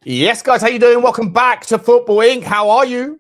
Yes, guys, how you doing? Welcome back to Football Inc. How are you?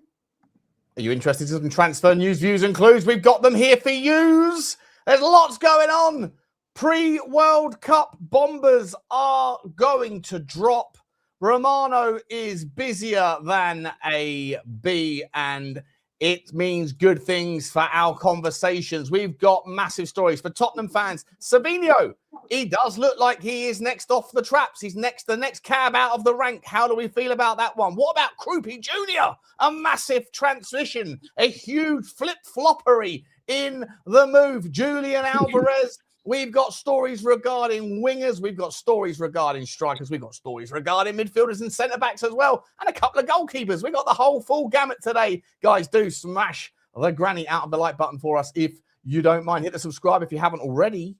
Are you interested in some transfer news, views, and clues? We've got them here for yous. There's lots going on. Pre-World Cup bombers are going to drop. Romano is busier than a bee, and it means good things for our conversations. We've got massive stories for Tottenham fans. Savinho, he does look like he is next off the traps. He's the next cab out of the rank. How do we feel about that one? What about Kroupi Jr.? A massive transition, a huge flip-floppery in the move. Julian Alvarez. We've got stories regarding wingers. We've got stories regarding strikers. We've got stories regarding midfielders and centre-backs as well. And a couple of goalkeepers. We've got the whole full gamut today. Guys, do smash the granny out of the like button for us if you don't mind. Hit the subscribe if you haven't already.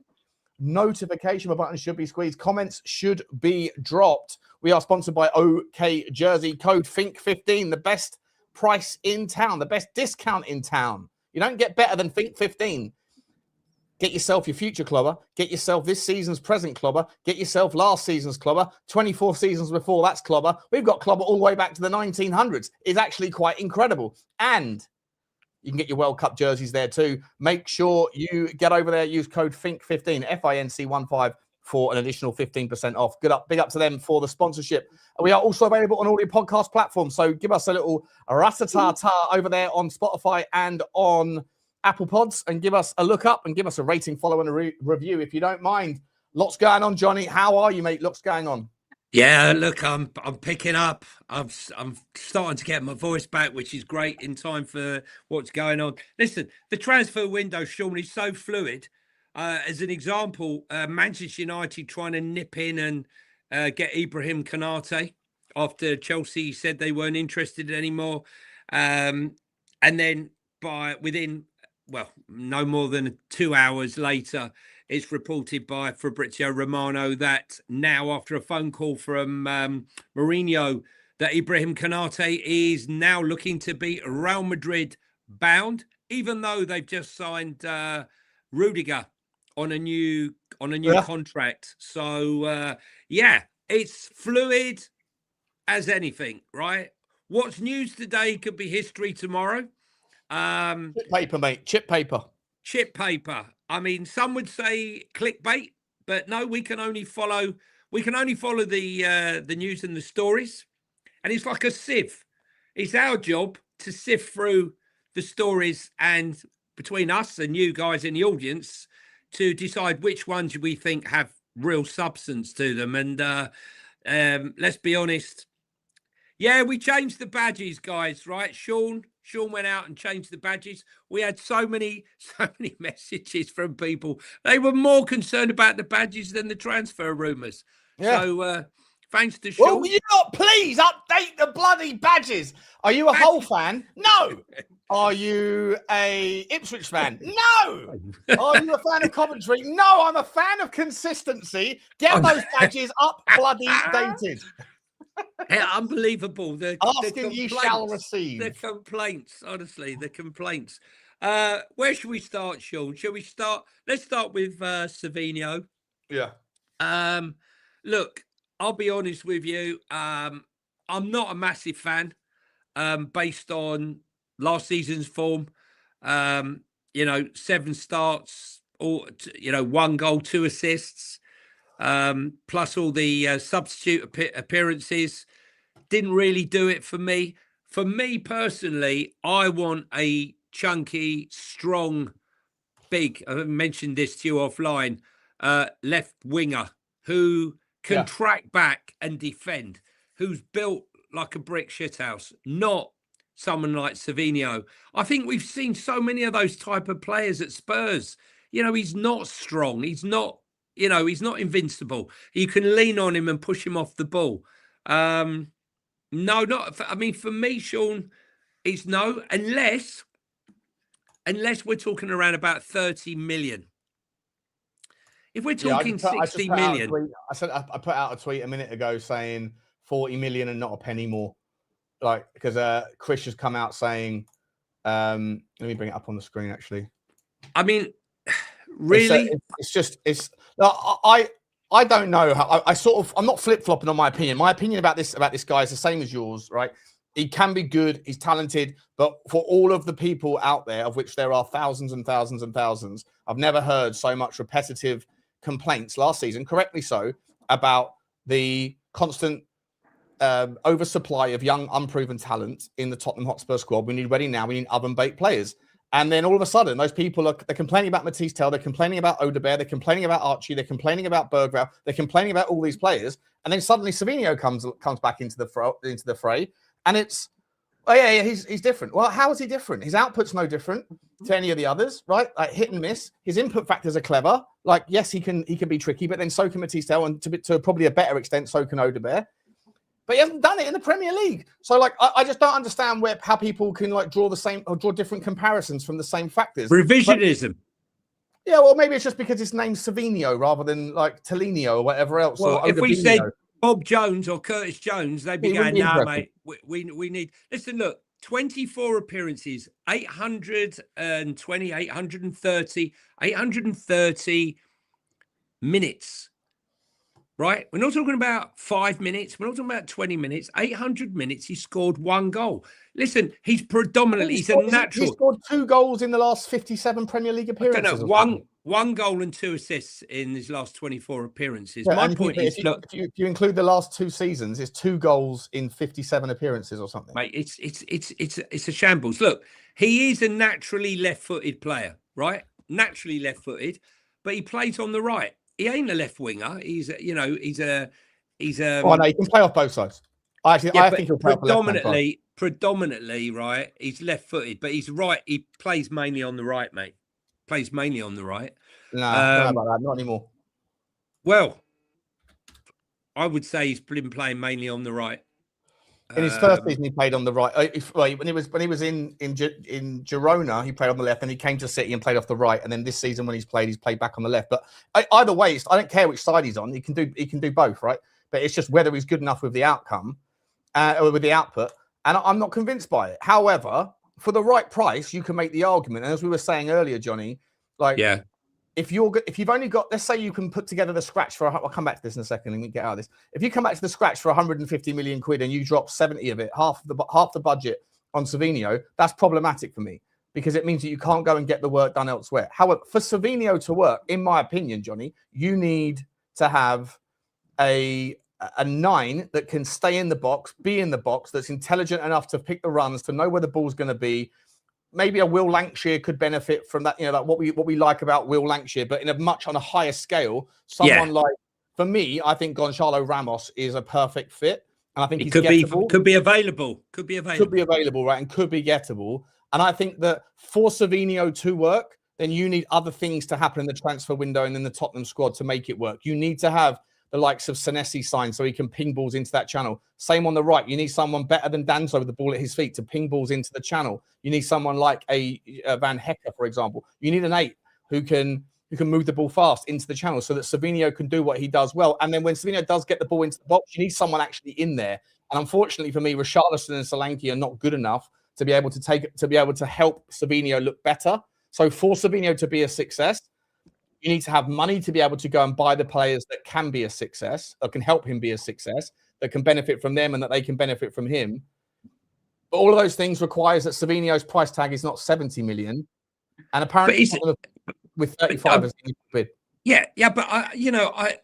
Notification button should be squeezed. Comments should be dropped. We are sponsored by OK Jersey. Code FINK15, the best price in town, the best discount in town. You don't get better than FINK15. Get yourself your future clubber. Get yourself this season's present clubber. Get yourself last season's clubber. 24 seasons before that's clubber. We've got clubber all the way back to the 1900s. It's actually quite incredible. And you can get your World Cup jerseys there too. Make sure you get over there. Use code FINK15, FINC15 for an additional 15% off. Big up to them for the sponsorship. We are also available on all your podcast platforms. So give us a little ratatata over there on Spotify and on Apple Pods, and give us a look up and give us a rating, follow, and a review if you don't mind. Lots going on, Johnny. How are you, mate? Lots going on. Yeah, look, I'm picking up. I'm starting to get my voice back, which is great in time for what's going on. Listen, the transfer window, Sean, is so fluid. As an example, Manchester United trying to nip in and get Ibrahim Konate after Chelsea said they weren't interested anymore, and then no more than 2 hours later, it's reported by Fabrizio Romano that now, after a phone call from Mourinho, that Ibrahim Konate is now looking to be Real Madrid bound, even though they've just signed Rudiger on a new contract. So it's fluid as anything, right? What's news today could be history tomorrow. Chip paper, mate. Chip paper. I mean, some would say clickbait, but no, we can only follow the news and the stories. And it's like a sieve. It's our job to sift through the stories, and between us and you guys in the audience to decide which ones we think have real substance to them. And let's be honest. Yeah, we changed the badges, guys, right? Sean went out and changed the badges. We had so many messages from people. They were more concerned about the badges than the transfer rumours. Yeah. So thanks to Sean. Will you not please update the bloody badges? Are you a Hull fan? No. Are you a Ipswich fan? No. Are you a fan of Coventry? No, I'm a fan of consistency. Get those badges up bloody dated. Yeah, unbelievable. Asking you shall receive. The complaints, honestly, the complaints. Where should we start, Sean? Let's start with Savinho. Yeah. Look, I'll be honest with you. I'm not a massive fan based on last season's form. 7 starts, or 1 goal, 2 assists. Plus all the substitute appearances, didn't really do it for me. For me personally, I want a chunky, strong, big, I mentioned this to you offline, left winger who can track back and defend, who's built like a brick shithouse, not someone like Savinho. I think we've seen so many of those type of players at Spurs. He's not strong. He's not invincible. You can lean on him and push him off the ball. For me, Sean, it's no, unless we're talking around about 30 million. If we're talking 60 million. I put out a tweet a minute ago saying 40 million and not a penny more. Because Chris has come out saying, let me bring it up on the screen, actually. I mean, really? I I don't know how I'm not flip-flopping on my opinion. My opinion about this guy is the same as yours, right? He can be good, he's talented, but for all of the people out there, of which there are thousands and thousands and thousands, I've never heard so much repetitive complaints last season, correctly so, about the constant oversupply of young, unproven talent in the Tottenham Hotspur squad. We need ready now. We need oven-baked players. And then all of a sudden, those people they're complaining about Matisse Tell, they're complaining about Odebear, they're complaining about Archie, they're complaining about Bergvall, they're complaining about all these players. And then suddenly Savinho comes back into the fray. And it's, oh yeah, he's different. Well, how is he different? His output's no different to any of the others, right? Like hit and miss. His input factors are clever. Like, yes, he can be tricky, but then so can Matisse Tell, and to probably a better extent, so can Odebear. But he hasn't done it in the Premier League. So, like, I just don't understand how people can like draw different comparisons from the same factors. Revisionism. Yeah, well, maybe it's just because his name's Savinho rather than like Tellino or whatever else. Well, or if we said Bob Jones or Curtis Jones, they'd be going, nah, mate, we need... Listen, look, 24 appearances, 830 minutes, right? We're not talking about 5 minutes. We're not talking about 20 minutes. 800 minutes, he scored 1 goal. Listen, he's predominantly... He's a natural... He scored 2 goals in the last 57 Premier League appearances. I don't know, one goal and 2 assists in his last 24 appearances. Yeah, my point is, look, if you include the last 2 seasons, it's 2 goals in 57 appearances or something. Mate, it's a shambles. Look, he is a naturally left-footed player, right? Naturally left-footed, but he plays on the right. He ain't a left winger. He's a. Oh no, he can play off both sides. I think he'll play predominantly, right? He's left-footed, but he's right. He plays mainly on the right, mate. Plays mainly on the right. No, not about that. Not anymore. Well, I would say he's been playing mainly on the right. In his first season, he played on the right. When he was in Girona, he played on the left, and he came to City and played off the right. And then this season, when he's played back on the left. But either way, I don't care which side he's on. He can do both, right? But it's just whether he's good enough with the outcome or with the output. And I'm not convinced by it. However, for the right price, you can make the argument. And as we were saying earlier, Johnny, like, yeah, if you've only got, let's say you can put together the scratch for, I'll come back to this in a second and we get out of this. If you come back to the scratch for 150 million quid and you drop 70 of it, half the budget on Savinho, that's problematic for me because it means that you can't go and get the work done elsewhere. However, for Savinho to work, in my opinion, Johnny, you need to have a 9 that can stay in the box, be in the box, that's intelligent enough to pick the runs, to know where the ball's going to be. Maybe a Will Lancashire could benefit from that, like what we like about Will Lancashire, but on a higher scale. Someone like, for me, I think Gonçalo Ramos is a perfect fit. And I think he could be available, right? And could be gettable. And I think that for Savinho to work, then you need other things to happen in the transfer window and in the Tottenham squad to make it work. You need to have the likes of Senesi signed so he can ping balls into that channel. Same on the right. You need someone better than Danzo with the ball at his feet to ping balls into the channel. You need someone like a Van Hecker, for example. You need an 8 who can move the ball fast into the channel so that Savinho can do what he does well. And then when Savinho does get the ball into the box, you need someone actually in there. And unfortunately for me, Richarlison and Solanke are not good enough to be able to help Savinho look better. So for Savinho to be a success, you need to have money to be able to go and buy the players that can be a success, or can help him be a success, that can benefit from them and that they can benefit from him. But all of those things requires that Savinho's price tag is not 70 million. And apparently with 35 as a bid. Yeah, but I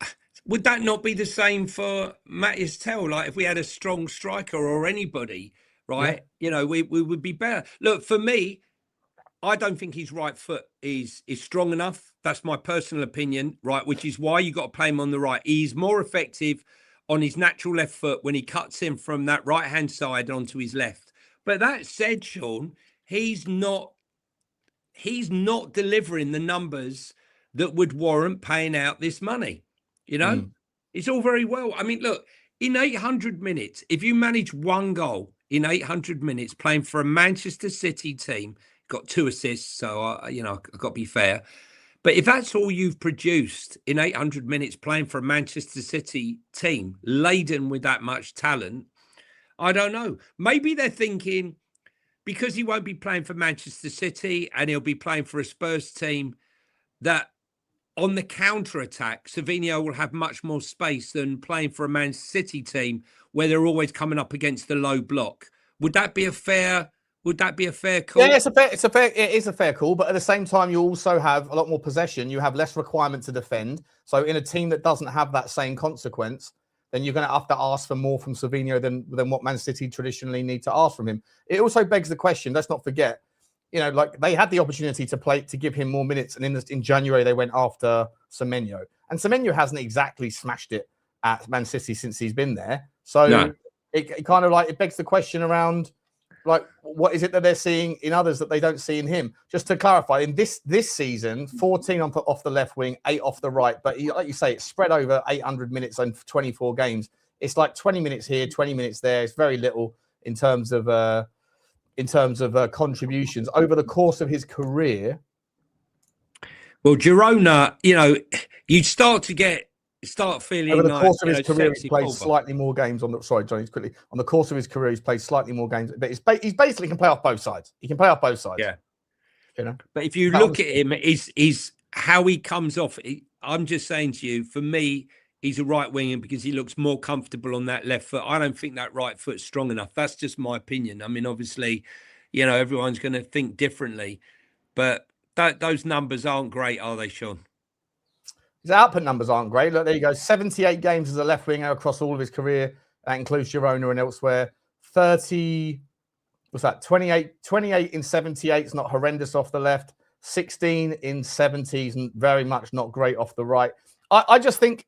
would that not be the same for Matisse Tell? Like if we had a strong striker or anybody, right? Yeah. We would be better. Look, for me, I don't think his right foot is strong enough. That's my personal opinion, right? Which is why you got to play him on the right. He's more effective on his natural left foot when he cuts in from that right-hand side onto his left. But that said, Sean, he's not delivering the numbers that would warrant paying out this money. It's all very well. I mean, look, in 800 minutes, if you manage 1 goal in 800 minutes playing for a Manchester City team, got 2 assists, so I've got to be fair. But if that's all you've produced in 800 minutes playing for a Manchester City team laden with that much talent, I don't know. Maybe they're thinking because he won't be playing for Manchester City and he'll be playing for a Spurs team that on the counter attack, Savinho will have much more space than playing for a Man City team where they're always coming up against the low block. Would that be a fair? Would that be a fair call? Yeah, it is a fair call, but at the same time, you also have a lot more possession. You have less requirement to defend. So in a team that doesn't have that same consequence, then you're going to have to ask for more from Savinho than what Man City traditionally need to ask from him. It also begs the question. Let's not forget, like they had the opportunity to give him more minutes, and in January they went after Savinho, and Savinho hasn't exactly smashed it at Man City since he's been there. So No. it kind of it begs the question around. Like, what is it that they're seeing in others that they don't see in him? Just to clarify, in this season, 14 off the left wing, 8 off the right. But like you say, it's spread over 800 minutes and 24 games. It's like 20 minutes here, 20 minutes there. It's very little in terms of contributions over the course of his career. Well, Girona, you start feeling over the like, course of his career, he's played football. slightly more games on the. Sorry, Johnny, quickly. On the course of his career, he's played slightly more games, but he's basically can play off both sides. He can play off both sides. Yeah. But if you look at him, is how he comes off. I'm just saying to you, for me, he's a right winger because he looks more comfortable on that left foot. I don't think that right foot's strong enough. That's just my opinion. I mean, obviously, everyone's going to think differently, but those numbers aren't great, are they, Sean? His output numbers aren't great. Look, there you go. 78 games as a left winger across all of his career. That includes Girona and elsewhere. 28 in 78 is not horrendous off the left. 16 in 70s and very much not great off the right. I just think,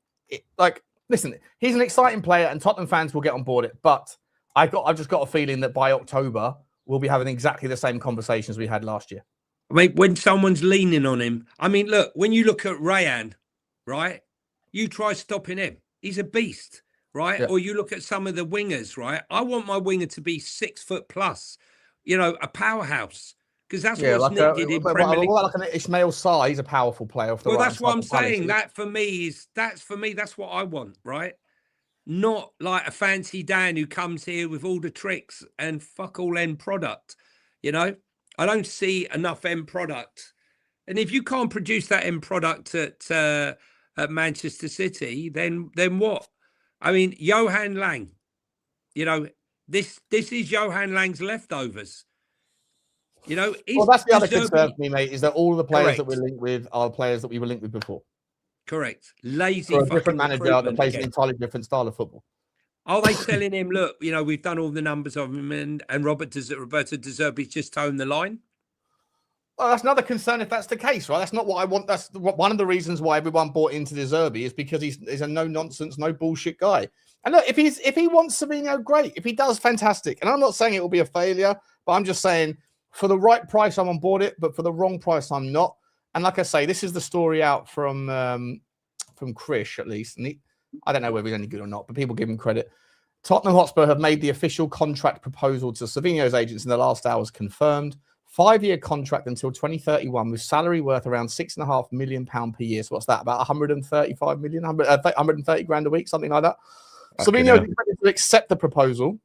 listen, he's an exciting player and Tottenham fans will get on board it. But I've just got a feeling that by October, we'll be having exactly the same conversations we had last year. I mean, when someone's leaning on him, I mean, look, when you look at Rayan, right, you try stopping him. He's a beast, right? Yeah. Or you look at some of the wingers, right? I want my winger to be 6 foot plus, a powerhouse, because that's what's needed in Premier League. Like an Ismail Sarr, he's a powerful player. Off the well, right that's what I'm saying. That's what I want, right? Not like a fancy Dan who comes here with all the tricks and fuck all end product, I don't see enough end product. And if you can't produce that end product at Manchester City, then what? I mean, Johan Lang, this is Johan Lang's leftovers. Well, that's the other concern for me, mate, is that all the players that we're linked with are players that we were linked with before. Correct. Lazy for a different manager that plays an entirely different style of football. Are they telling him, look, we've done all the numbers of him and Roberto De Zerbi's just towing the line? Well, that's another concern if that's the case, right? That's not what I want. That's one of the reasons why everyone bought into De Zerbi is because he's a no-nonsense, no bullshit guy. And look, if he wants Savinho, great. If he does, fantastic. And I'm not saying it will be a failure, but I'm just saying for the right price, I'm on board it, but for the wrong price, I'm not. And like I say, this is the story out from Krish, at least. And I don't know whether he's any good or not, but people give him credit. Tottenham Hotspur have made the official contract proposal to Savinho's agents in the last hours confirmed. 5-year contract until 2031 with salary worth around £6.5 million per year. So what's that? About 135 million, 130 grand a week, something like that. Savinho is expected to accept the proposal.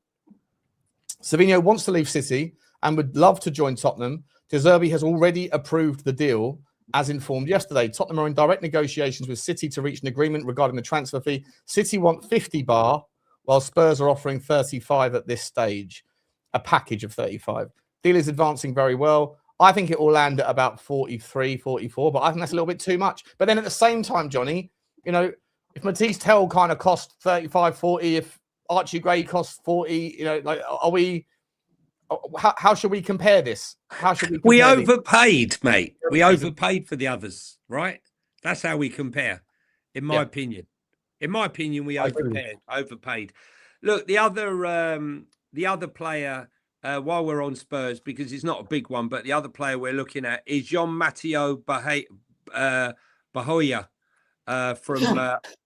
Savinho wants to leave City and would love to join Tottenham. De Zerbi has already approved the deal, as informed yesterday. Tottenham are in direct negotiations with City to reach an agreement regarding the transfer fee. City want 50 bar, while Spurs are offering 35 at this stage, a package of 35. Deal is advancing very well. I think it will land at about 43, 44, but I think that's a little bit too much. But then at the same time, Johnny, if Matisse Tell kind of cost 35, 40, if Archie Gray costs 40, are we... How should we compare this? We overpaid, mate. We overpaid for the others, right? That's how we compare, in my opinion. In my opinion, we overpaid. Look, the other player, while we're on Spurs, because it's not a big one, but the other player we're looking at is Jean-Matteo Bahoya from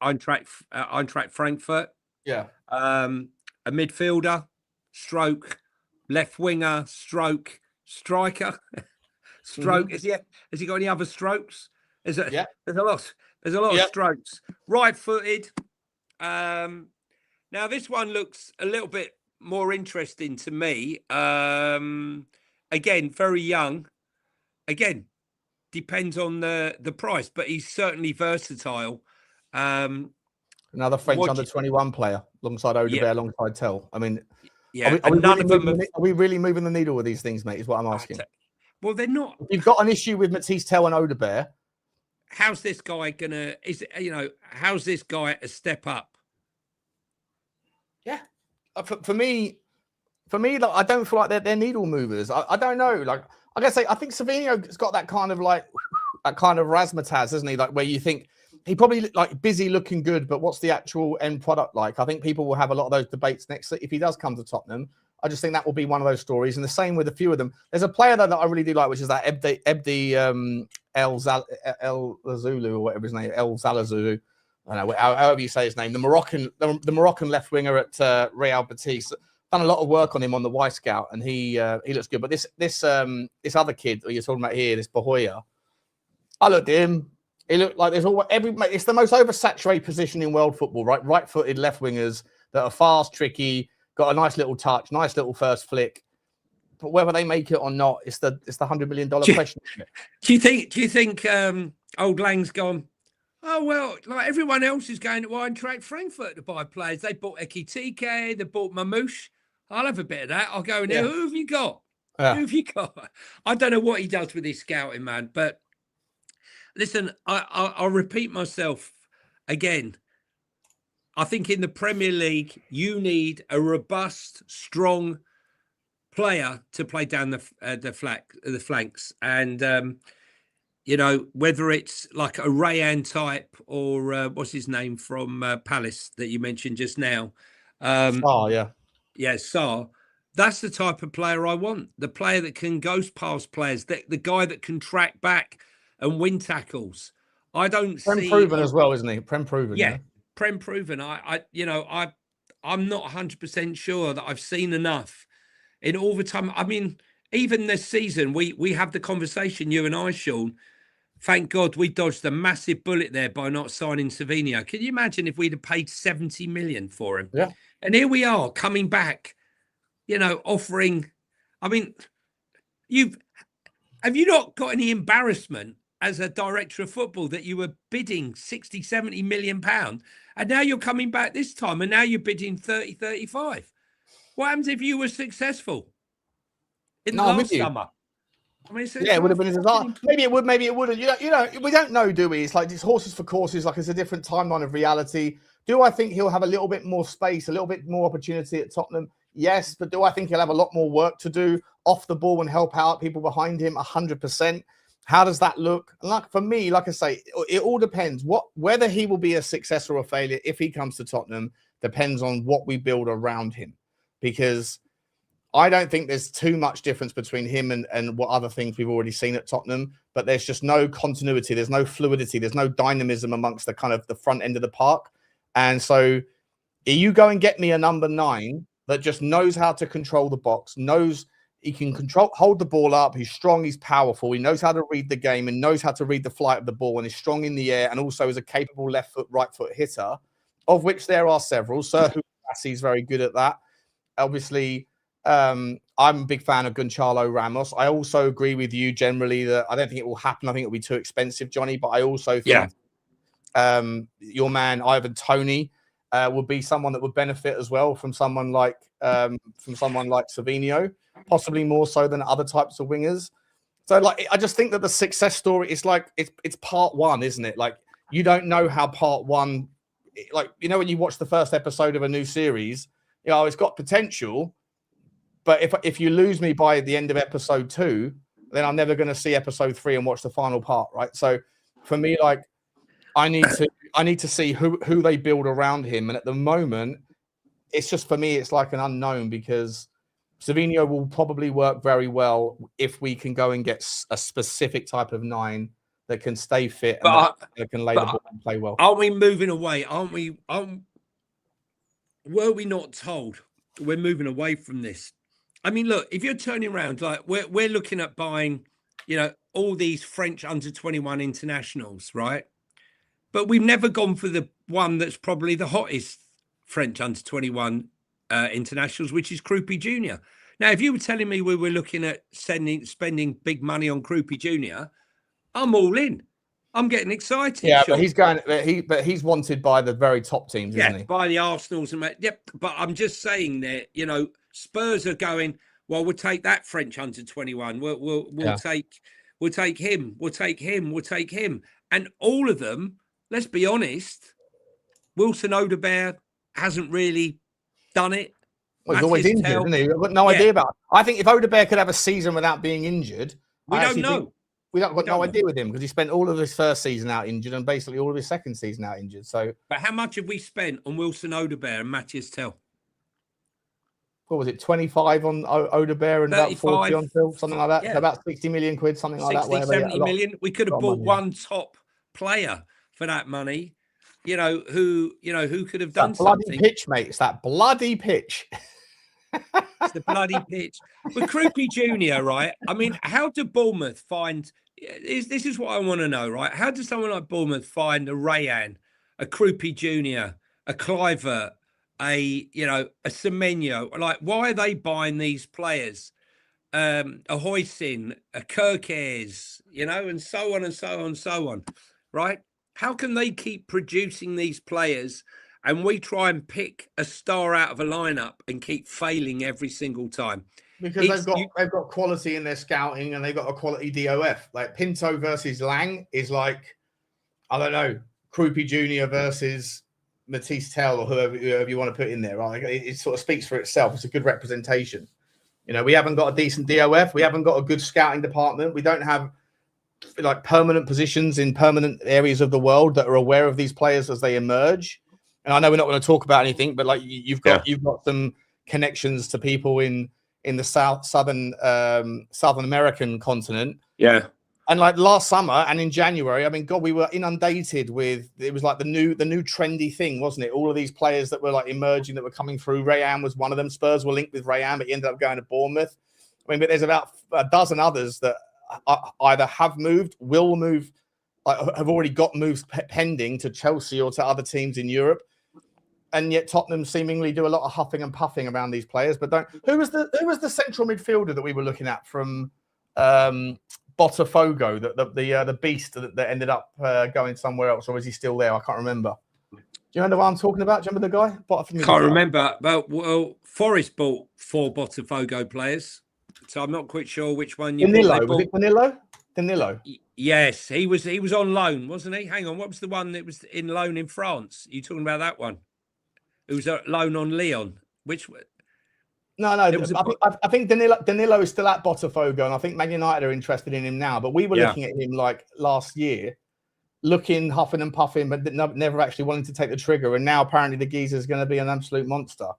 Eintracht Frankfurt. Yeah. A midfielder, stroke, left winger, stroke, striker, stroke. Mm-hmm. Has he got any other strokes? There's a lot of strokes. Right-footed. Now this one looks a little bit more interesting to me. Again, very young. Again, depends on the price, but he's certainly versatile. Another French under-21 player alongside Audebert, alongside Tell. I mean, yeah, are we none really moving the needle with these things, mate? Is what I'm asking. Well, they're not. If you've got an issue with Matisse, Tell, and Audebert, how's this guy gonna? How's this guy a step up? Yeah, for me, like, I don't feel like they're needle movers. I don't know. Like I gotta say, I think Savinho's got that kind of razzmatazz, isn't he? Like where you think he probably like busy looking good, but what's the actual end product like? I think people will have a lot of those debates next if he does come to Tottenham. I just think that will be one of those stories, and the same with a few of them. There's a player that I really do like, which is that Ebdi El Zalazulu or whatever his name, El Zalazulu. I don't know, however you say his name. The Moroccan left winger at Real Betis. Done a lot of work on him on the Y Scout, and he looks good. But this other kid that you're talking about here, this Bahoya, I looked at him. He looked like it's the most oversaturated position in world football, right? Right-footed left wingers that are fast, tricky, got a nice little touch, nice little first flick. But whether they make it or not, it's the $100 million question. Do you think old Lang's gone? Oh well, like everyone else is going to Eintracht Frankfurt to buy players. They bought Ekitike, they bought Mamouche. I'll have a bit of that. I'll go in there. Who have you got? Yeah. Who have you got? I don't know what he does with his scouting, man. But listen, I'll repeat myself again. I think in the Premier League, you need a robust, strong player to play down the flanks, and whether it's like a Rayan type or what's his name from Palace that you mentioned just now. Sarr. That's the type of player I want. The player that can ghost past players, the guy that can track back and win tackles. I don't see Prem proven as well, isn't he? Prem proven. Yeah, Prem proven. I'm not 100% sure that I've seen enough in all the time. I mean, even this season, we have the conversation, you and I, Sean. Thank God we dodged a massive bullet there by not signing Savinho. Can you imagine if we'd have paid 70 million for him? Yeah. And here we are coming back, offering. I mean, have you not got any embarrassment as a director of football that you were bidding 60, 70 million pounds and now you're coming back this time and now you're bidding 30, 35? What happens if you were successful in the last summer? I mean, it would have been a disaster. Maybe it would, maybe it wouldn't. We don't know, do we? It's like it's horses for courses. Like it's a different timeline of reality. Do I think he'll have a little bit more space, a little bit more opportunity at Tottenham? Yes, but do I think he'll have a lot more work to do off the ball and help out people behind him? 100%. How does that look? Like for me, like I say, it all depends. Whether he will be a success or a failure if he comes to Tottenham depends on what we build around him, because I don't think there's too much difference between him and what other things we've already seen at Tottenham, but there's just no continuity. There's no fluidity. There's no dynamism amongst the kind of the front end of the park. And so you go and get me a number 9 that just knows how to control the box, knows he can hold the ball up. He's strong. He's powerful. He knows how to read the game and knows how to read the flight of the ball, and is strong in the air, and also is a capable left foot, right foot hitter, of which there are several. Serhu Bassi's very good at that. Obviously, I'm a big fan of Gonçalo Ramos. I also agree with you generally that I don't think it will happen. I think it'll be too expensive, Johnny. But I also think your man Ivan Toney would be someone that would benefit as well from someone like Savinho, possibly more so than other types of wingers. So, like, I just think that the success story is like it's part 1, isn't it? Like, you don't know how part 1, like, when you watch the first episode of a new series, it's got potential. But if you lose me by the end of episode 2, then I'm never going to see episode 3 and watch the final part, right? So for me, like, I need to see who they build around him. And at the moment, it's just, for me, it's like an unknown, because Savinho will probably work very well if we can go and get a specific type of 9 that can stay fit and that can lay the ball and play well. Aren't we moving away? Aren't we? Were we not told we're moving away from this? I mean, look, if you're turning around, like we're looking at buying, all these French under-21 internationals, right? But we've never gone for the one that's probably the hottest French under-21 internationals, which is Kroupi Jr. Now, if you were telling me we were looking at spending big money on Kroupi Jr., I'm all in. I'm getting excited. Yeah, Sure. but he's going. But he's wanted by the very top teams, isn't he? By the Arsenals and yep. But I'm just saying that Spurs are going. Well, we'll take that French under-21. We'll take him. We'll take him. We'll take him. And all of them. Let's be honest. Wilson Odegaard hasn't really done it. Well, he's always injured, isn't he? We've got no idea about it. I think if Odegaard could have a season without being injured, we don't know. We've got no idea with him because he spent all of his first season out injured and basically all of his second season out injured. So, but how much have we spent on Wilson Odegaard and Matthias Tell? What was it? 25 on Odegaard and 35, about 40 on Phil, something like that. Yeah. So about 60 million quid, something 60, like that. 70 million. We could have bought one top player for that money. Who could have done bloody something. Pitch, mate. It's that bloody pitch. It's the bloody pitch. With Kroupi Jr., right? I mean, how do Bournemouth find... This is what I want to know, right? How does someone like Bournemouth find a Rayan, a Kroupi Jr., a Clivert, a Savinho? Like, why are they buying these players? A Hoisin, a Kirkes, and so on and so on and so on, right? How can they keep producing these players and we try and pick a star out of a lineup and keep failing every single time? Because they've got quality in their scouting and they've got a quality DOF. Like Pinto versus Lang is like, I don't know, Kroupi Jr. versus Matthias Tell or whoever you want to put in there. Right? It sort of speaks for itself. It's a good representation. We haven't got a decent DOF. We haven't got a good scouting department. We don't have like permanent positions in permanent areas of the world that are aware of these players as they emerge. And I know we're not going to talk about anything, but like you've got some connections to people in the southern American continent. Yeah. And like last summer and in January, I mean, God, we were inundated with, it was like the new trendy thing, wasn't it? All of these players that were like emerging that were coming through. Rayan was one of them. Spurs were linked with Rayan, but he ended up going to Bournemouth. I mean, but there's about a dozen others that either have moved, will move, have already got moves pending to Chelsea or to other teams in Europe. And yet Tottenham seemingly do a lot of huffing and puffing around these players, but don't. Who was the central midfielder that we were looking at from Botafogo, the beast that ended up going somewhere else, or is he still there? I can't remember. Do you remember what I'm talking about? Do you remember the guy? Can't remember. Well, Forest bought 4 Botafogo players, so I'm not quite sure which one you bought. Was it Danilo? Yes, he was on loan, wasn't he? Hang on, what was the one that was in loan in France? Are you talking about that one? It was a loan on Lyon. Which? No. I think Danilo is still at Botafogo, and I think Man United are interested in him now. But we were looking at him like last year, looking huffing and puffing, but never actually wanting to take the trigger. And now apparently the geezer is going to be an absolute monster.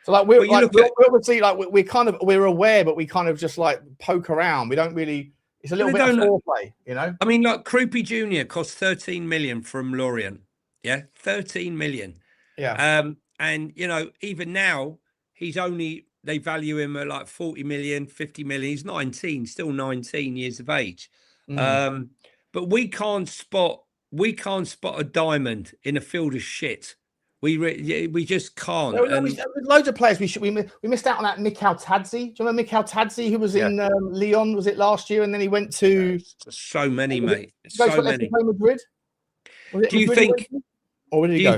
So like we're obviously like we're aware, but we kind of just like poke around. We don't really. It's a little bit of foreplay, I mean, like Kroupi Jr. cost 13 million from Lorient. Yeah, 13 million. Yeah. And even now they value him at like 40 million, 50 million. He's 19, still 19 years of age. But we can't spot a diamond in a field of shit. We just can't. Loads of players we missed out on that Mikhail Tadze. Do you remember Mikhail Tadze who was in Lyon? Was it last year? And then he went to so many, mate. So many. Madrid. Do you think? Or where did he go?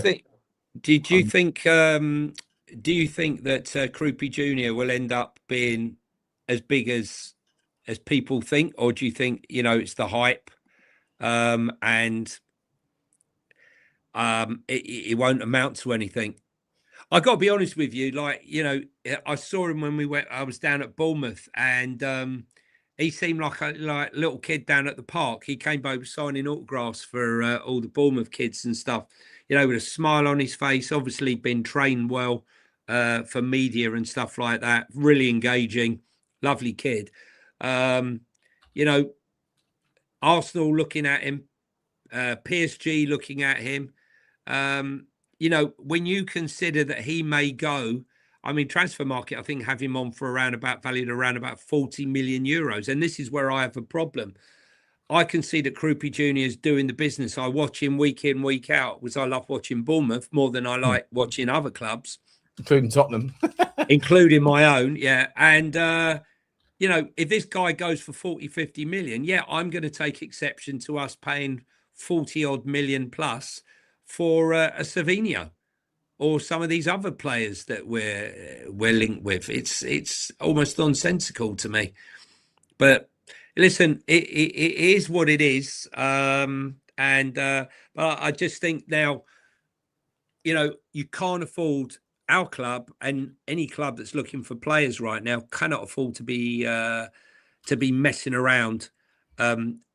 Do you think that Kroupi Jr. will end up being as big as people think, or do you think it's the hype, and it won't amount to anything? I got to be honest with you, like I saw him when I was down at Bournemouth, and he seemed like a little kid down at the park. He came over signing autographs for all the Bournemouth kids and stuff. With a smile on his face, obviously been trained well for media and stuff like that. Really engaging, lovely kid. Arsenal looking at him, PSG looking at him. When you consider that he may go, I mean, transfer market, I think have him on for valued around about 40 million euros. And this is where I have a problem. I can see that Kroupi Jr. is doing the business. I watch him week in, week out, because I love watching Bournemouth more than I like watching other clubs. Including Tottenham. Including my own, yeah. And you know, if this guy goes for 40, 50 million, yeah, I'm going to take exception to us paying 40 odd million plus for a Savinho or some of these other players that we're linked with. It's almost nonsensical to me. But listen, it is what it is. But I just think now, you know, you can't afford, our club and any club that's looking for players right now cannot afford to be messing around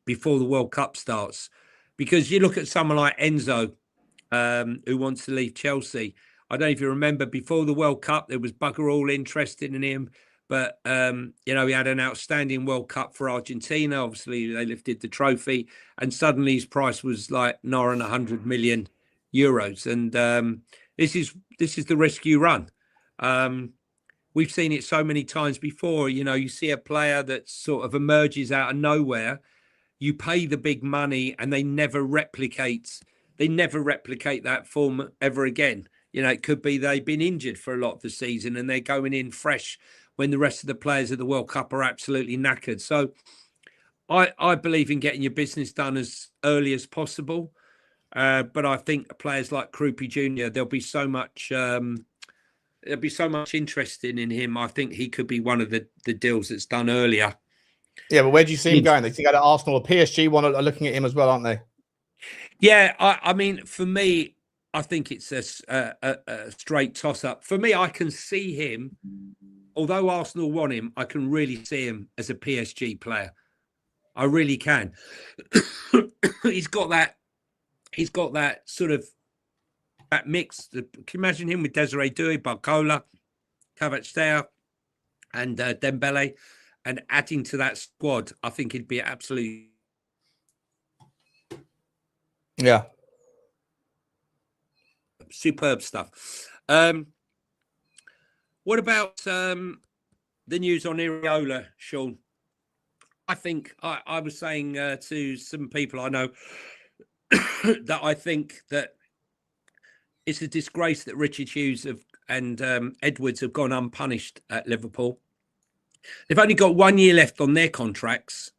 before the World Cup starts. Because you look at someone like Enzo, who wants to leave Chelsea. I don't know if you remember, before the World Cup, there was bugger all interested in him. But, you know, he had an outstanding World Cup for Argentina. Obviously, they lifted the trophy. And suddenly his price was like nigh 100 million euros. And this is the risk you run. We've seen it so many times before. You know, you see a player that sort of emerges out of nowhere. You pay the big money and they never replicate that form ever again. You know, it could be they've been injured for a lot of the season and they're going in fresh when the rest of the players of the World Cup are absolutely knackered. So I believe in getting your business done as early as possible. But I think players like Kroupi Jr., there'll be so much interested in him. I think he could be one of the deals that's done earlier. Yeah, but where do you see him going? They think at Arsenal or PSG are looking at him as well, aren't they? Yeah, I mean, for me, I think it's a straight toss-up. For me, I can see him, although Arsenal want him, I can really see him as a PSG player. I really can. He's got that sort of that mix. Can you imagine him with Desiree Doué, Barcola, Kvaratskhelia, and Dembele, and adding to that squad? I think it'd be absolutely superb stuff. What about the news on Iraola, Sean? I think I was saying to some people I know that I think that it's a disgrace that Richard Hughes and Edwards have gone unpunished at Liverpool. They've only got 1 year left on their contracts.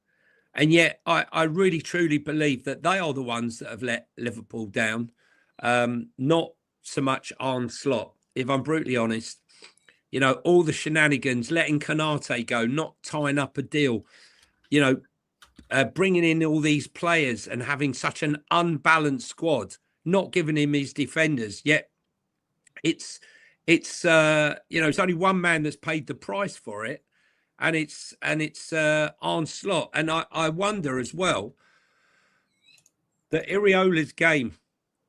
And yet I really, truly believe that they are the ones that have let Liverpool down. Not so much Arne Slot, if I'm brutally honest. You know, all the shenanigans, letting Konate go, not tying up a deal, you know, bringing in all these players and having such an unbalanced squad, not giving him his defenders. Yet it's you know, it's only one man that's paid the price for it, and it's Arne Slot. And I wonder as well that Iraola's game,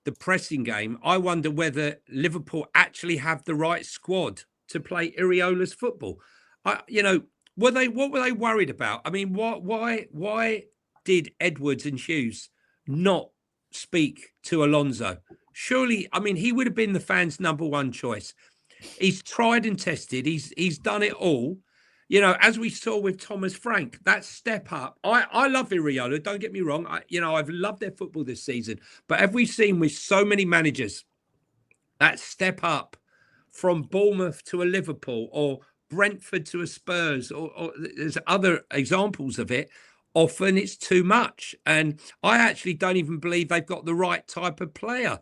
the pressing game, I wonder whether Liverpool actually have the right squad to play Iraola's football. You know, what were they worried about? I mean, why did Edwards and Hughes not speak to Alonso? Surely, I mean, he would have been the fans' number one choice. He's tried and tested. He's done it all. You know, as we saw with Thomas Frank, that step up. I love Iraola, don't get me wrong. I've loved their football this season. But have we seen with so many managers that step up from Bournemouth to a Liverpool or Brentford to a Spurs, or there's other examples of it, often it's too much. And I actually don't even believe they've got the right type of player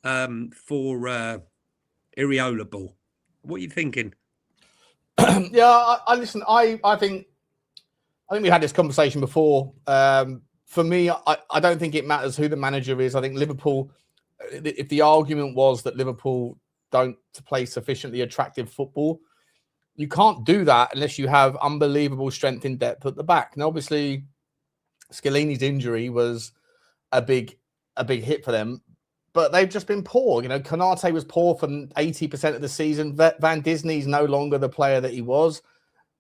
for Iraola ball. What are you thinking? Yeah, I listen. I think we had this conversation before. For me, I don't think it matters who the manager is. I think Liverpool, if the argument was that Liverpool don't play sufficiently attractive football, you can't do that unless you have unbelievable strength in depth at the back. And obviously, Scalini's injury was a big hit for them. But they've just been poor. You know, Konate was poor for 80% of the season. Van Disney's no longer the player that he was.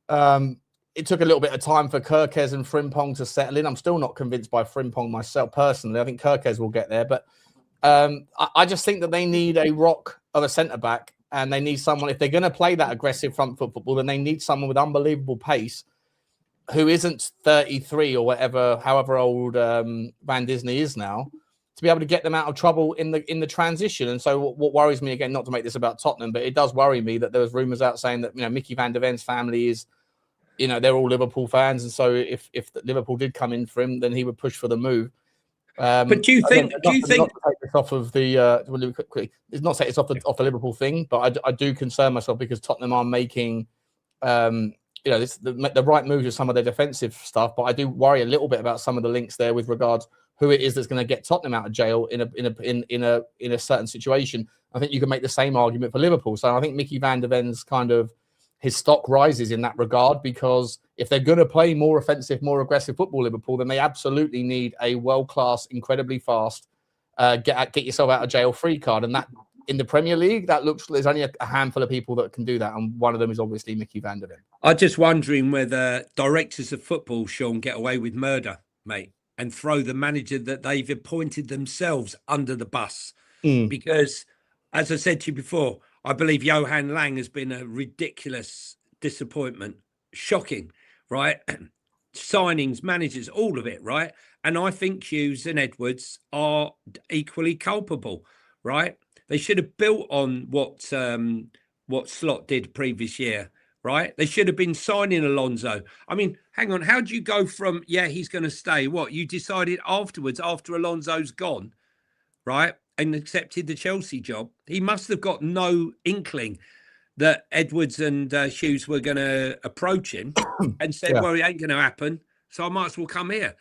It took a little bit of time for Kerkez and Frimpong to settle in. I'm still not convinced by Frimpong myself personally. I think Kerkez will get there. But I just think that they need a rock of a centre-back, and they need someone, if they're going to play that aggressive front foot football, then they need someone with unbelievable pace who isn't 33 or whatever, however old Van Disney is now, to be able to get them out of trouble in the transition. And so what worries me, again, not to make this about Tottenham, but it does worry me that there was rumours out saying that, you know, Mickey van der Ven's family is you know, they're all Liverpool fans, and so if Liverpool did come in for him, then he would push for the move. But do you think? Not to take this off of the it's not take this off the Liverpool thing, but I do concern myself because Tottenham are making you know, the right moves with some of their defensive stuff, but I do worry a little bit about some of the links there with regards who it is that's going to get Tottenham out of jail in a certain situation. I think you can make the same argument for Liverpool. So I think Mickey van der Ven's kind of his stock rises in that regard, because if they're going to play more offensive, more aggressive football, Liverpool, then they absolutely need a world-class, incredibly fast, get yourself out of jail free card. And that in the Premier League, there's only a handful of people that can do that, and one of them is obviously Mickey van der Ven. I'm just wondering whether directors of football, Sean, get away with murder, mate, and throw the manager that they've appointed themselves under the bus. Because, as I said to you before, I believe Johan Lang has been a ridiculous disappointment. Shocking, right? Signings, managers, all of it, right? And I think Hughes and Edwards are equally culpable, right? They should have built on what Slot did previous year, right? They should have been signing Alonso. I mean, hang on, how do you go from, yeah, he's going to stay? What, you decided afterwards, after Alonso's gone, right, and accepted the Chelsea job? He must have got no inkling that Edwards and Hughes were going to approach him and said, well, it ain't going to happen, so I might as well come here.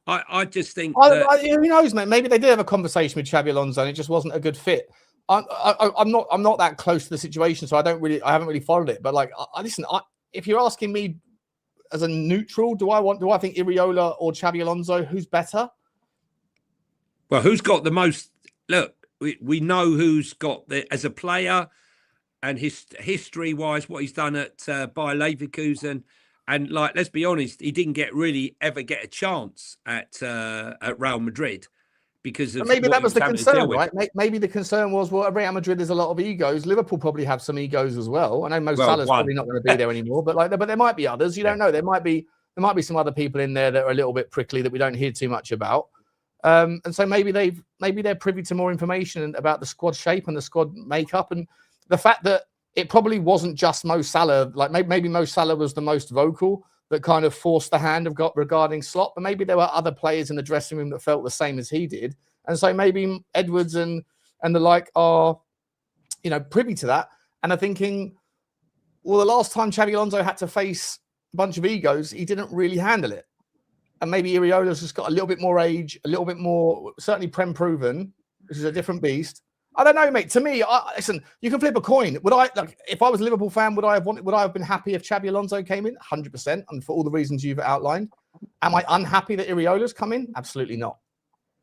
I just think who knows, mate? Maybe they did have a conversation with Xabi Alonso and it just wasn't a good fit. I'm not that close to the situation, so I haven't really followed it. But like, listen, if you're asking me as a neutral, do I think Iriola or Xabi Alonso, who's better? Well, who's got the most? Look, we know who's got as a player and his history-wise, what he's done at Bayer Leverkusen. And like, let's be honest, he didn't ever get a chance at Real Madrid because of maybe that was the concern, right? Maybe the concern was, well, at Real Madrid there's a lot of egos. Liverpool probably have some egos as well. I know Mo Salah's probably not going to be there anymore, but there might be others. You don't know. There might be some other people in there that are a little bit prickly that we don't hear too much about. And so maybe they're privy to more information about the squad shape and the squad makeup, and the fact that it probably wasn't just Mo Salah. Like maybe Mo Salah was the most vocal that kind of forced the hand regarding Slot, but maybe there were other players in the dressing room that felt the same as he did. And so maybe Edwards and the like are, you know, privy to that and are thinking, well, the last time Xabi Alonso had to face a bunch of egos, he didn't really handle it. And maybe Iriola's just got a little bit more age, a little bit more, certainly Prem proven, which is a different beast. I don't know, mate. To me, listen, you can flip a coin. Would I, like, if I was a Liverpool fan, would I have been happy if Xabi Alonso came in? 100%, and for all the reasons you've outlined. Am I unhappy that Iriola's come in? Absolutely not.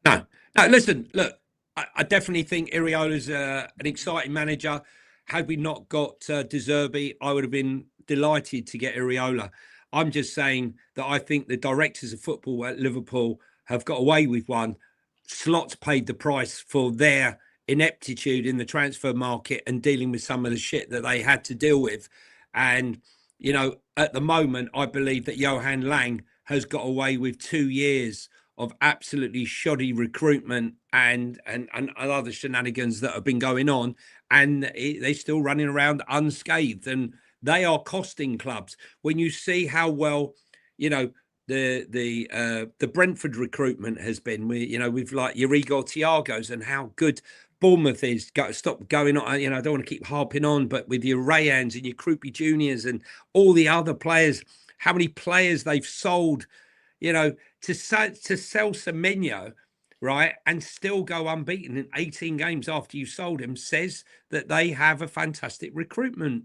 No. Listen, look, I definitely think Iriola's an exciting manager. Had we not got De Zerbi, I would have been delighted to get Iriola. I'm just saying that I think the directors of football at Liverpool have got away with one. Slot's paid the price for their ineptitude in the transfer market and dealing with some of the shit that they had to deal with. And, you know, at the moment, I believe that Johan Lang has got away with 2 years of absolutely shoddy recruitment and other shenanigans that have been going on. And they're still running around unscathed. And they are costing clubs. When you see how well, you know, the Brentford recruitment has been, with like your Igor Thiagos and how good Bournemouth is. Stop going on. You know, I don't want to keep harping on, but with your Rayans and your Kroupi Juniors and all the other players, how many players they've sold, you know, to sell Savinho, right, and still go unbeaten in 18 games after you sold him, says that they have a fantastic recruitment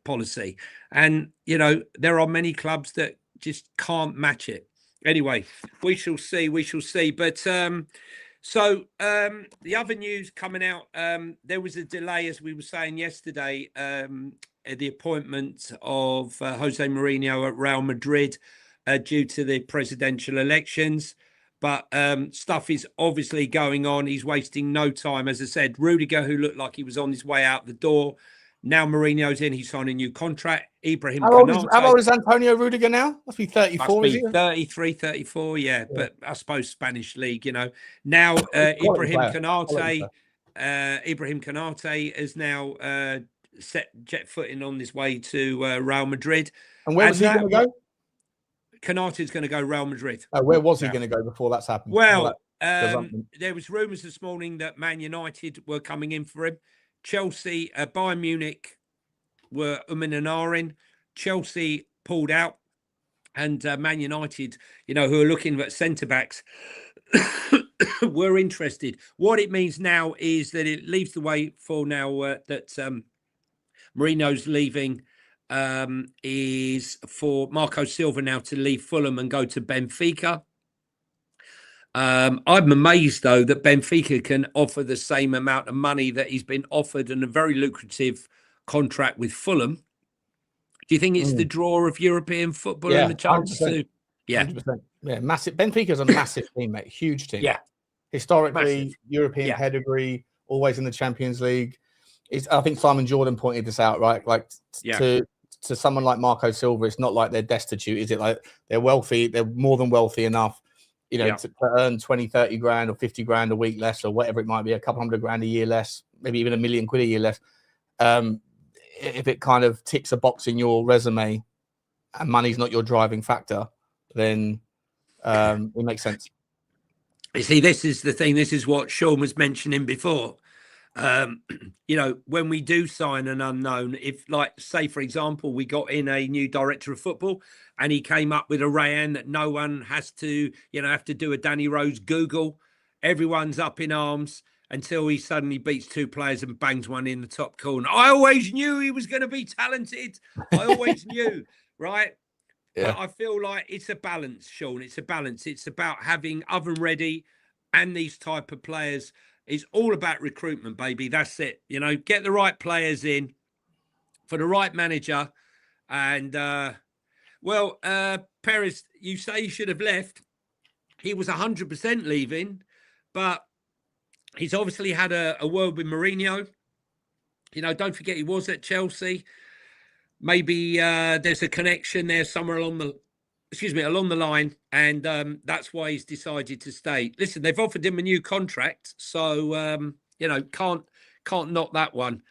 policy. And, you know, there are many clubs that just can't match it. Anyway, we shall see. But so the other news coming out, there was a delay, as we were saying yesterday, at the appointment of Jose Mourinho at Real Madrid due to the presidential elections. But stuff is obviously going on. He's wasting no time. As I said, Rudiger, who looked like he was on his way out the door. Now Mourinho's in. He's signed a new contract. Ibrahim Konate. How old is Antonio Rudiger now? Must be 34, is he? 33, 34, yeah. But I suppose Spanish league, you know. Now Ibrahim Konate is now set jet footing on his way to Real Madrid. And where was he going to go? Konate's going to go Real Madrid. Where was he going to go before that's happened? Well, there was rumours this morning that Man United were coming in for him. Chelsea, Bayern Munich were and ahhing. Chelsea pulled out, and Man United, who are looking at centre backs, were interested. What it means now is that it leaves the way for now that Mourinho's leaving. Is for Marco Silva now to leave Fulham and go to Benfica. I'm amazed, though, that Benfica can offer the same amount of money that he's been offered in a very lucrative contract with Fulham. Do you think it's the draw of European football and the chance 100%. to... Yeah. 100%. Yeah, massive. Benfica's a massive team, mate. Huge team. Yeah. Historically, massive. European pedigree, always in the Champions League. I think Simon Jordan pointed this out, right? Like, to someone like Marco Silva, it's not like they're destitute, is it? Like, they're wealthy, they're more than wealthy enough, to earn 20, 30 grand or 50 grand a week less or whatever it might be, a couple hundred grand a year less, maybe even £1 million a year less. If it kind of ticks a box in your resume and money's not your driving factor, then it makes sense. You see, this is the thing. This is what Sean was mentioning before. When we do sign an unknown, if, like, say, for example, we got in a new director of football and he came up with a Rayan that no one has to, have to do a Danny Rose Google, everyone's up in arms until he suddenly beats two players and bangs one in the top corner. I always knew he was going to be talented. I always knew, right? Yeah. But I feel like it's a balance, Sean. It's a balance. It's about having oven ready and these type of players. It's all about recruitment, baby. That's it. Get the right players in for the right manager. And, Perez, you say he should have left. He was 100% leaving, but he's obviously had a word with Mourinho. Don't forget he was at Chelsea. Maybe there's a connection there somewhere along the line, and that's why he's decided to stay. Listen, they've offered him a new contract, so can't knock that one.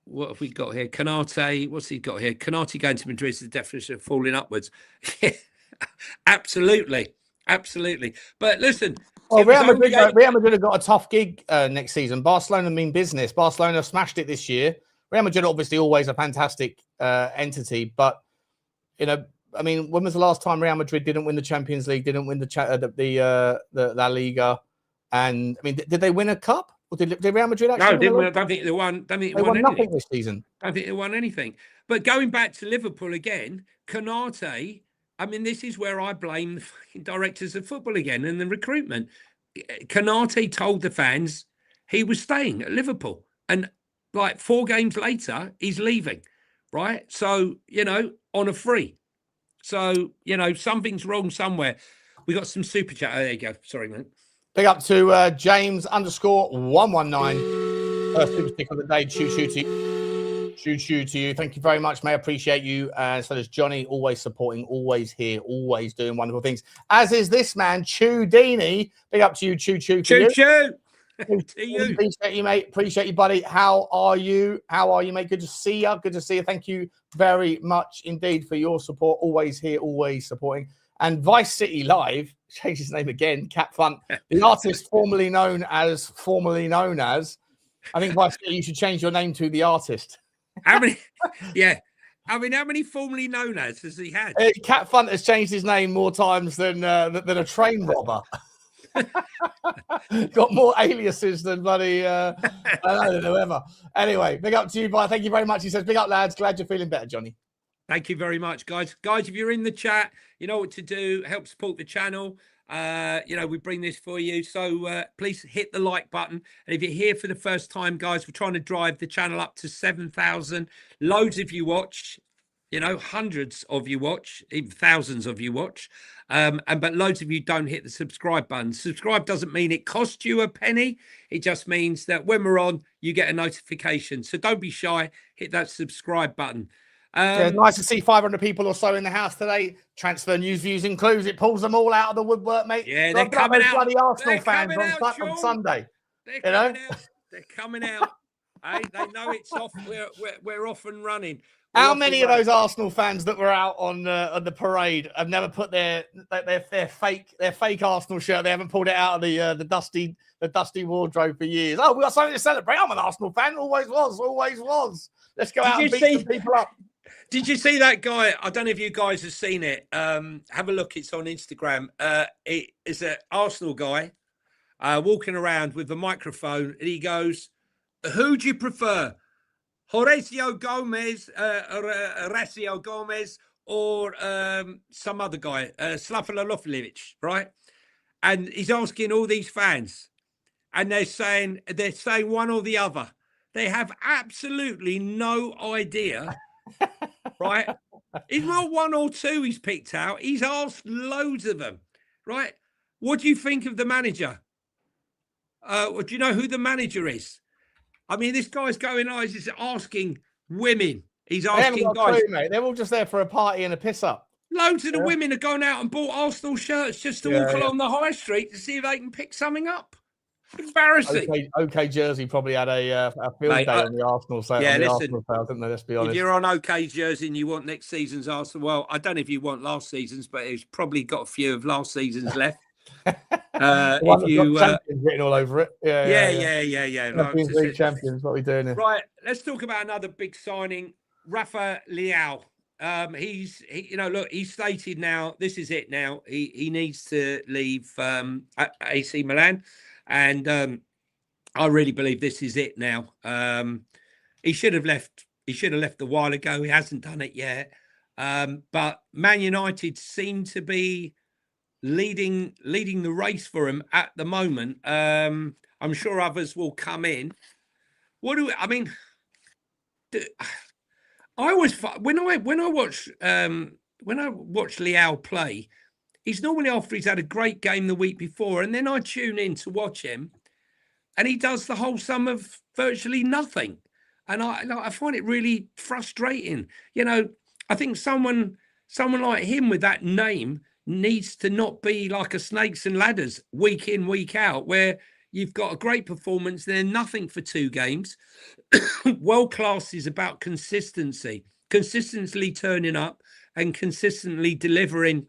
What have we got here? Konate, what's he got here? Konate going to Madrid is the definition of falling upwards. Absolutely. But listen, Real Madrid have got a tough gig next season. Barcelona mean business. Barcelona smashed it this year. Real Madrid obviously always a fantastic entity, but when was the last time Real Madrid didn't win the Champions League, didn't win the La Liga, and did they win a cup? Or did Real Madrid actually? No, didn't win. I don't think they won. They won nothing this season. I don't think they won anything. But going back to Liverpool again, Konate. This is where I blame the fucking directors of football again and the recruitment. Konate told the fans he was staying at Liverpool, and like 4 games later, he's leaving, right? So, on a free. So, something's wrong somewhere. We got some super chat. Oh, there you go. Sorry, mate. Big up to James _119. First super stick of the day. Choo to you. Thank you very much, mate. Appreciate you. So there's Johnny, always supporting, always here, always doing wonderful things. As is this man, Chew Deeney. Big up to you, Choo. Choo. To you. Appreciate you, mate. Appreciate you, buddy. How are you, mate? Good to see you. Thank you very much indeed for your support. Always here, always supporting. And Vice City Live, changed his name again, Cat Fun, the artist formerly known as. I think Vice City, you should change your name to the artist. How many? Yeah. How many formerly known as has he had? Cat Fun has changed his name more times than a train robber. Got more aliases than bloody I don't know ever. Anyway, big up to you, bye. Thank you very much. He says, big up, lads. Glad you're feeling better, Johnny. Thank you very much, guys. Guys, if you're in the chat, you know what to do. Help support the channel. We bring this for you. So please hit the like button. And if you're here for the first time, guys, we're trying to drive the channel up to 7,000. Loads of you watch. Hundreds of you watch, even thousands of you watch. But loads of you don't hit the subscribe button. Subscribe doesn't mean it costs you a penny. It just means that when we're on, you get a notification. So don't be shy. Hit that subscribe button. Nice to see 500 people or so in the house today. Transfer news views includes. It pulls them all out of the woodwork, mate. Yeah, they're coming out. Bloody Arsenal fans on Sunday. They're coming out. Hey, they know it's off. We're off and running. How many of those Arsenal fans that were out on the parade have never put their fake Arsenal shirt? They haven't pulled it out of the dusty wardrobe for years. Oh, we got something to celebrate. I'm an Arsenal fan. Always was. Let's go out and beat some people up. Did you see that guy? I don't know if you guys have seen it. Have a look. It's on Instagram. It is an Arsenal guy walking around with a microphone, and he goes, "Who do you prefer? Horacio Gomez, or some other guy, Slafalovic, right?" And he's asking all these fans, and they're saying one or the other. They have absolutely no idea, right? It's not one or two he's picked out. He's asked loads of them, right? What do you think of the manager? Do you know who the manager is? I mean, this guy's going on. He's just asking women. He's asking guys. Clue, mate. They're all just there for a party and a piss up. Loads of the women are going out and bought Arsenal shirts just to walk along the high street to see if they can pick something up. Embarrassing. OK Jersey probably had a field day on the Arsenal side. Yeah, listen, Arsenal side, didn't they? Let's be honest. If you're on OK Jersey and you want next season's Arsenal, well, I don't know if you want last season's, but it's probably got a few of last season's left. If you champions written all over it. Yeah. Champions League champions. What are we doing here? Right. Let's talk about another big signing, Rafa Leao. He's stated now. This is it. Now he needs to leave AC Milan, and I really believe this is it. Now he should have left. He should have left a while ago. He hasn't done it yet. But Man United seem to be leading the race for him at the moment. I'm sure others will come in. I always when I watch Leao play, he's normally after he's had a great game the week before, and then I tune in to watch him, and he does the whole sum of virtually nothing, and I find it really frustrating. You know, I think someone like him with that name needs to not be like a snakes and ladders week in, week out, where you've got a great performance, then nothing for 2 games. World class is about consistency, consistently turning up and consistently delivering.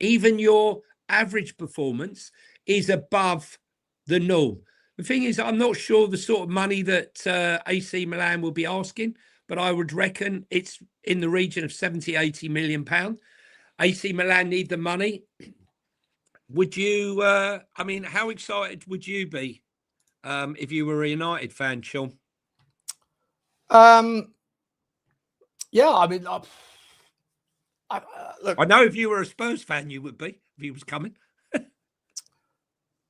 Even your average performance is above the norm. The thing is, I'm not sure the sort of money that AC Milan will be asking, but I would reckon it's in the region of 70-80 million pounds. AC Milan need the money. Would you, how excited would you be if you were a United fan, Sean? Yeah, I mean, look, I know if you were a Spurs fan, you would be if he was coming.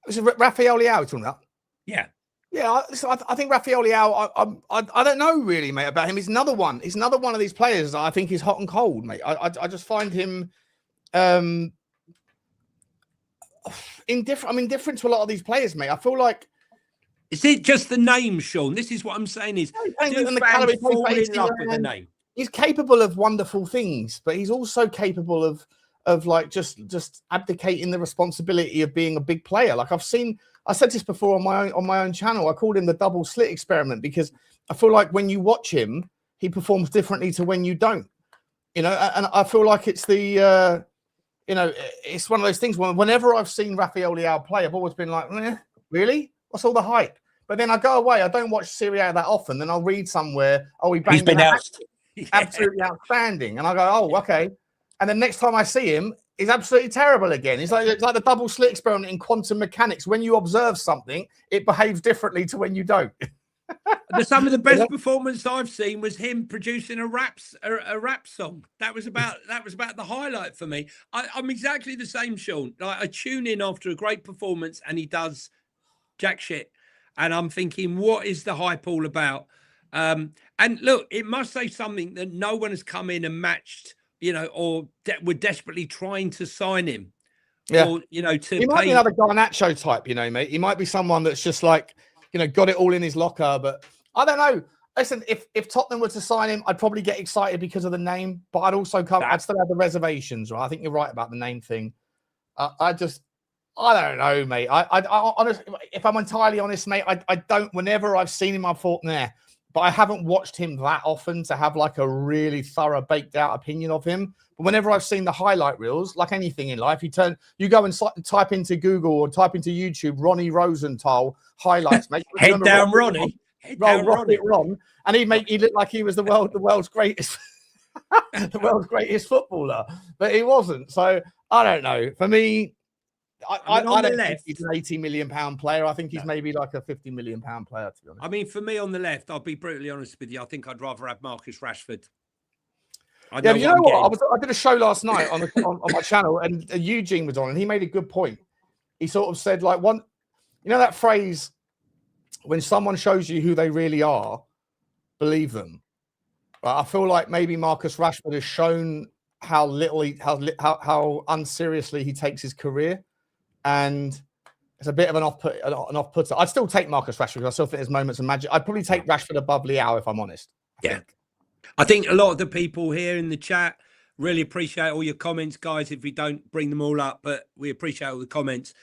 Is it Rafael Leao talking about? Yeah. Yeah, I think Rafael Leao, I don't know really, mate, about him. He's another one. He's another one of these players that I think is hot and cold, mate. I just find him indifferent to a lot of these players, mate. I feel like. Is it just the name, Sean? This is what I'm saying is, do fans fall in love with the name? He's capable of wonderful things, but he's also capable of like just abdicating the responsibility of being a big player. Like I said this before on my own channel. I called him the double slit experiment because I feel like when you watch him, he performs differently to when you don't. You know, and I feel like it's the it's one of those things. Whenever I've seen Rafael Leao play, I've always been like, really? What's all the hype? But then I go away. I don't watch Serie A that often. Then I'll read somewhere, he banged he's been absolutely outstanding. And I go, oh, okay. And then next time I see him, he's absolutely terrible again. It's like the double slit experiment in quantum mechanics. When you observe something, it behaves differently to when you don't. Some of the best performance I've seen was him producing a rap song. That was about the highlight for me. I'm exactly the same, Sean. I tune in after a great performance and he does jack shit. And I'm thinking, what is the hype all about? And look, it must say something that no one has come in and matched, or we're desperately trying to sign him. Yeah. Or, he might be another Garnacho type, mate. He might be someone that's just like, got it all in his locker. But I don't know. Listen, if Tottenham were to sign him, I'd probably get excited because of the name, but I'd still have the reservations, right? I think you're right about the name thing. I just I don't know, mate. I honestly, if I'm entirely honest, mate, I don't. Whenever I've seen him, I thought, nah. But I haven't watched him that often to have like a really thorough, baked out opinion of him. But whenever I've seen the highlight reels, like anything in life, you go and type into Google or type into YouTube Ronnie Rosenthal highlights, mate. Head down, Ronnie. Head down, Ronnie. Ron, and he looked like he was the world's greatest, the world's greatest footballer, but he wasn't. So I don't know. For me, I don't think he's an £80 million player. I think he's maybe like a £50 million player, to be honest. I mean, for me on the left, I'll be brutally honest with you. I think I'd rather have Marcus Rashford. Yeah, you know what? I did a show last night on my channel, and Eugene was on, and he made a good point. He sort of said, like, that phrase, when someone shows you who they really are, believe them. But I feel like maybe Marcus Rashford has shown how unseriously he takes his career. And it's a bit of an off-putter. I'd still take Marcus Rashford because I still think there's moments of magic. I'd probably take Rashford above Leao if I'm honest. I think a lot of the people here in the chat really appreciate all your comments, guys, if we don't bring them all up, but we appreciate all the comments.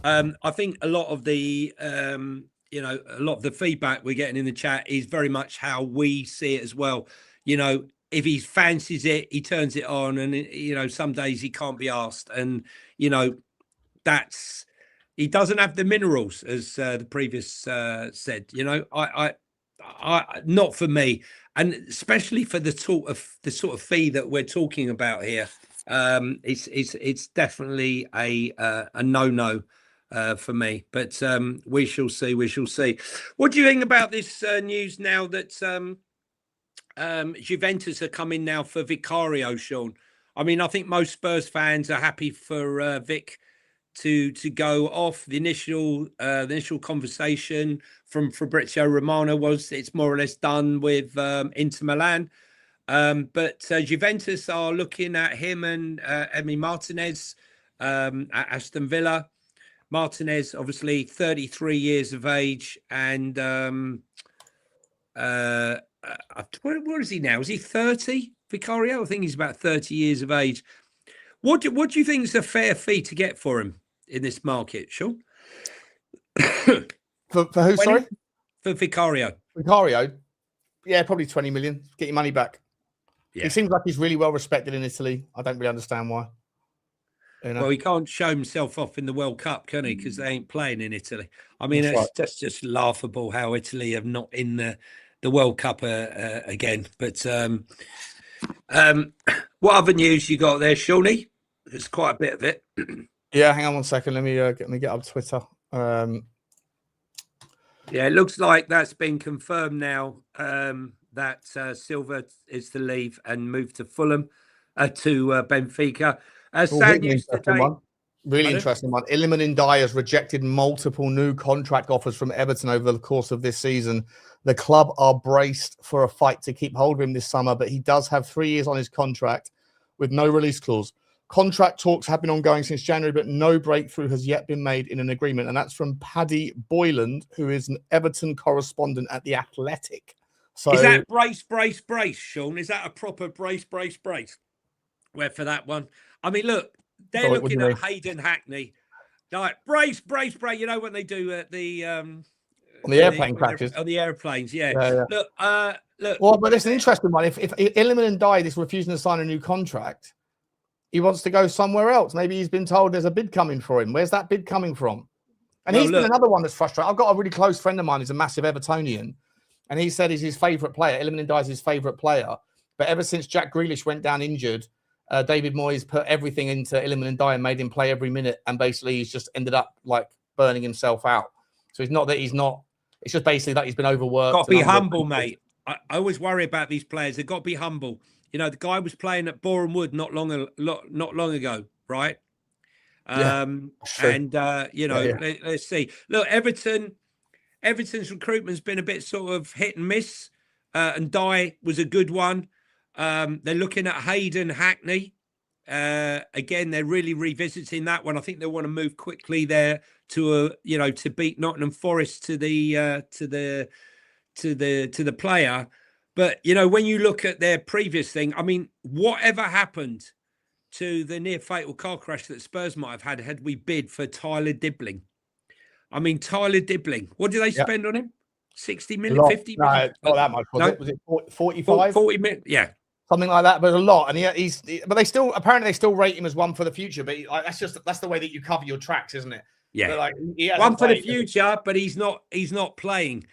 I think a lot of the feedback we're getting in the chat is very much how we see it as well. If he fancies it, he turns it on, and, some days he can't be asked. And, he doesn't have the minerals, as the previous said. I not for me, and especially for the sort of fee that we're talking about here. It's definitely a no for me. But we shall see. We shall see. What do you think about this news now that Juventus are coming now for Vicario, Sean? I mean, I think most Spurs fans are happy for Vic to go off. The initial conversation from Fabrizio Romano was it's more or less done with Inter Milan, but Juventus are looking at him and Emi Martinez at Aston Villa. Martinez, obviously 33 years of age, and what is he now? Is he 30? Vicario, I think he's about 30 years of age. What do you think is a fair fee to get for him in this market, Sean? For who, sorry? For Vicario. Vicario? Yeah, probably 20 million. Get your money back. Yeah. He seems like he's really well respected in Italy. I don't really understand why. Well, he can't show himself off in the World Cup, can he? Because they ain't playing in Italy. I mean, that's just laughable how Italy are not in the World Cup again. But what other news you got there, Shawnee? There's quite a bit of it. Yeah, hang on 1 second. Let me get up Twitter. Yeah, it looks like that's been confirmed now that Silva is to leave and move to Fulham, to Benfica. Sad news today. Really interesting one. Iliman Ndiaye has rejected multiple new contract offers from Everton over the course of this season. The club are braced for a fight to keep hold of him this summer, but he does have 3 years on his contract with no release clause. Contract talks have been ongoing since January, but no breakthrough has yet been made in an agreement. And that's from Paddy Boyland, who is an Everton correspondent at The Athletic. So is that brace, Sean? Is that a proper brace? Where for that one? I mean, look, they're looking at Hayden Hackney. Like, brace. You know when they do the... on the airplane crashes. On the airplanes, yeah. Look. Well, but it's an interesting one. If Iliman Ndiaye is refusing to sign a new contract, he wants to go somewhere else. Maybe he's been told there's a bid coming for him. Where's that bid coming from? And he's been another one that's frustrating. I've got a really close friend of mine who's a massive Evertonian, and he said he's his favourite player. Iliman Ndiaye is his favourite player. But ever since Jack Grealish went down injured, David Moyes put everything into Iliman Ndiaye and made him play every minute. And basically he's just ended up like burning himself out. So it's not that he's not. It's just basically that he's been overworked. Got to be humble, mate. I always worry about these players. They've got to be humble. You know, the guy was playing at Boreham Wood not long ago, right? Let's see. Look, Everton's recruitment's been a bit sort of hit and miss, and Ndiaye was a good one. They're looking at Hayden Hackney. Again, they're really revisiting that one. I think they want to move quickly there to beat Nottingham Forest to the player. But, when you look at their previous thing, I mean, whatever happened to the near fatal car crash that Spurs might have had we bid for Tyler Dibbling. I mean, Tyler Dibbling, what did they spend on him? 60 million, 50 No, million? not that much, was No? it? Was it 45? 40 million, yeah. Something like that, but a lot. And but they still, apparently they still rate him as one for the future, but that's the way that you cover your tracks, isn't it? Yeah. But like, one for the future, but he's not playing,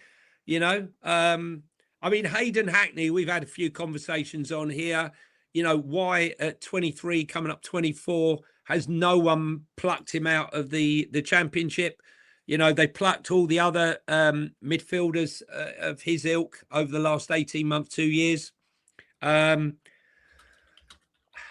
you know? I mean, Hayden Hackney, we've had a few conversations on here, you know, why at 23, coming up 24, has no one plucked him out of the championship? You know, they plucked all the other midfielders of his ilk over the last 18 months, 2 years. Be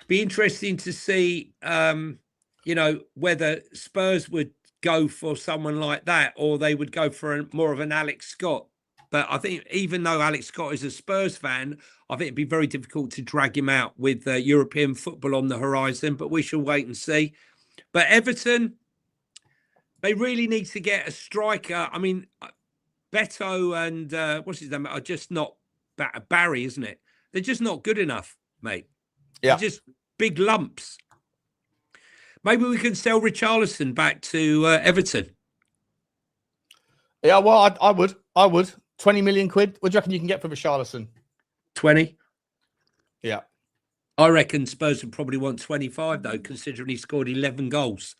interesting to see, you know, whether Spurs would go for someone like that or they would go for more of an Alex Scott. But I think even though Alex Scott is a Spurs fan, I think it'd be very difficult to drag him out with European football on the horizon, but we shall wait and see. But Everton, they really need to get a striker. I mean, Beto and what's his name are just not Barry, isn't it? They're just not good enough, mate. Yeah. They're just big lumps. Maybe we can sell Richarlison back to Everton. Yeah, well, I would. 20 million quid. What do you reckon you can get for Richarlison? 20. Yeah. I reckon Spurs would probably want 25, though, considering he scored 11 goals.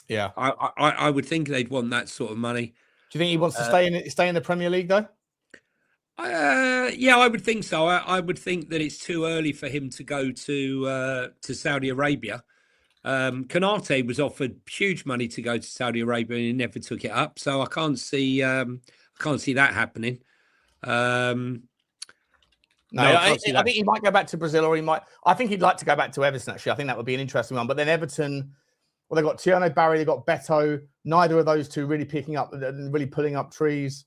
Yeah. I would think they'd want that sort of money. Do you think he wants to stay in the Premier League, though? Yeah, I would think so. I would think that it's too early for him to go to Saudi Arabia. Konate was offered huge money to go to Saudi Arabia and he never took it up. So I can't see that happening. I think he might go back to Brazil, or he might. I think he'd like to go back to Everton. Actually, I think that would be an interesting one. But then Everton, well, they've got Tierno Barry, they've got Beto. Neither of those two really really pulling up trees.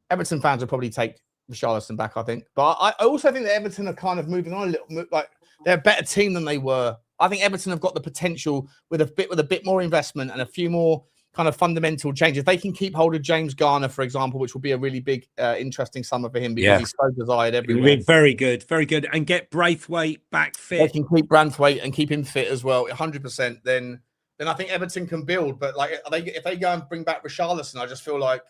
Everton fans would probably take Richarlison back, I think. But I also think that Everton are kind of moving on a little. Like they're a better team than they were. I think Everton have got the potential with a bit more investment and a few more kind of fundamental changes. They can keep hold of James Garner, for example, which will be a really big, interesting summer for him because he's so desired everywhere. Very good, very good. And get Braithwaite back fit. They can keep Braithwaite and keep him fit as well, 100%. Then I think Everton can build. But like, if they go and bring back Richarlison, I just feel like.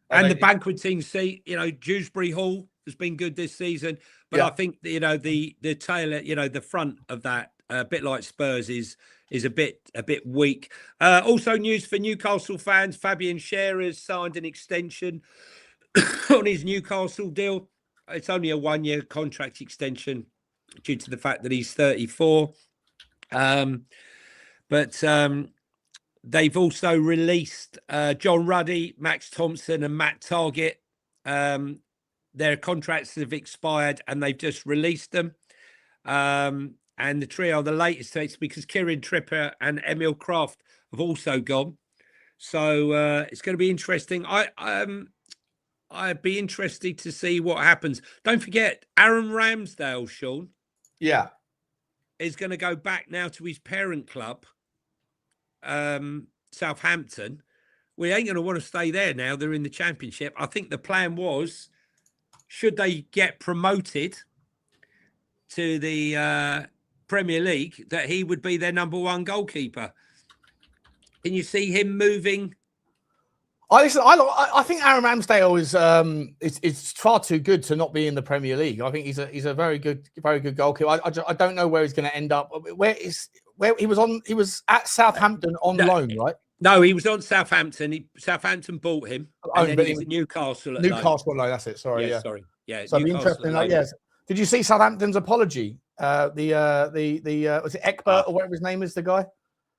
And the banqueting seat, you know, Dewsbury Hall has been good this season. But I think, you know, the tail, you know, the front of that, a bit like Spurs, is a bit weak. Also news for Newcastle fans, Fabian Schär has signed an extension on his Newcastle deal. It's only a 1-year contract extension due to the fact that he's 34. But they've also released John Ruddy, Max Thompson and Matt Targett. Their contracts have expired and they've just released them. And the trio are the latest takes because Kieran Trippier and Emil Kraft have also gone. So it's going to be interesting. I'd be interested to see what happens. Don't forget, Aaron Ramsdale, Sean. Yeah. Is going to go back now to his parent club, Southampton. We ain't going to want to stay there now. They're in the Championship. I think the plan was, should they get promoted to the Premier League, that he would be their number one goalkeeper. Can you see him moving? I think Aaron Ramsdale is far too good to not be in the Premier League. I think he's a very good goalkeeper. I don't know where he's going to end up. Where he was at Southampton on loan, right? No, he was on Southampton. Southampton bought him. And then he was at Newcastle. Newcastle loan. That's it. Sorry. Yeah. Sorry. Yeah. So it'd be interesting. Yes. Did you see Southampton's apology? Was it Ekberg or whatever his name is? The guy.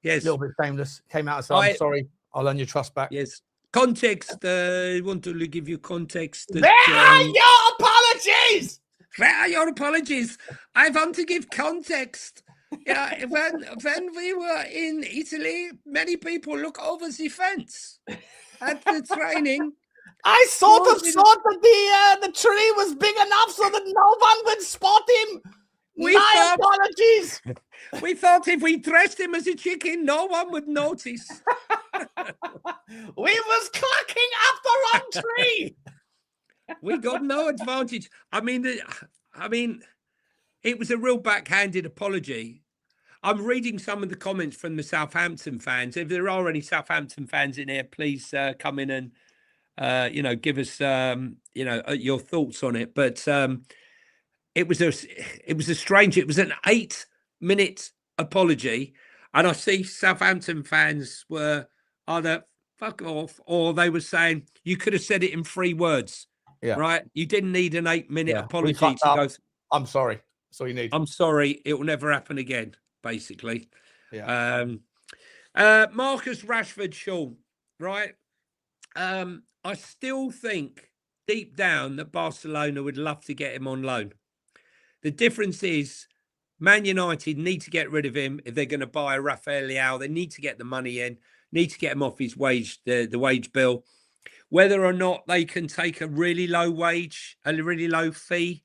Yes. A little bit shameless. Came out and said, "I'm sorry. I'll earn your trust back." Yes. Context. I want to give you context. Where are your apologies? Where are your apologies? I want to give context. Yeah, when we were in Italy, many people look over the fence at the training. I sort of thought that the tree was big enough so that no one would spot him. My apologies. We thought if we dressed him as a chicken, no one would notice. We was clucking up the wrong tree. We got no advantage. I mean, it was a real backhanded apology. I'm reading some of the comments from the Southampton fans. If there are any Southampton fans in here, please come in and give us your thoughts on it. But it was it was an 8-minute apology, and I see Southampton fans were either fuck off or they were saying you could have said it in 3 words. Yeah. Right. You didn't need an 8-minute apology to go. I'm sorry. That's all you need. I'm sorry. It will never happen again, basically. Yeah. Marcus Rashford, Sean, right? I still think deep down that Barcelona would love to get him on loan. The difference is Man United need to get rid of him if they're going to buy Rafael Leao. They need to get the money in, need to get him off his wage, the wage bill. Whether or not they can take a really low wage, a really low fee,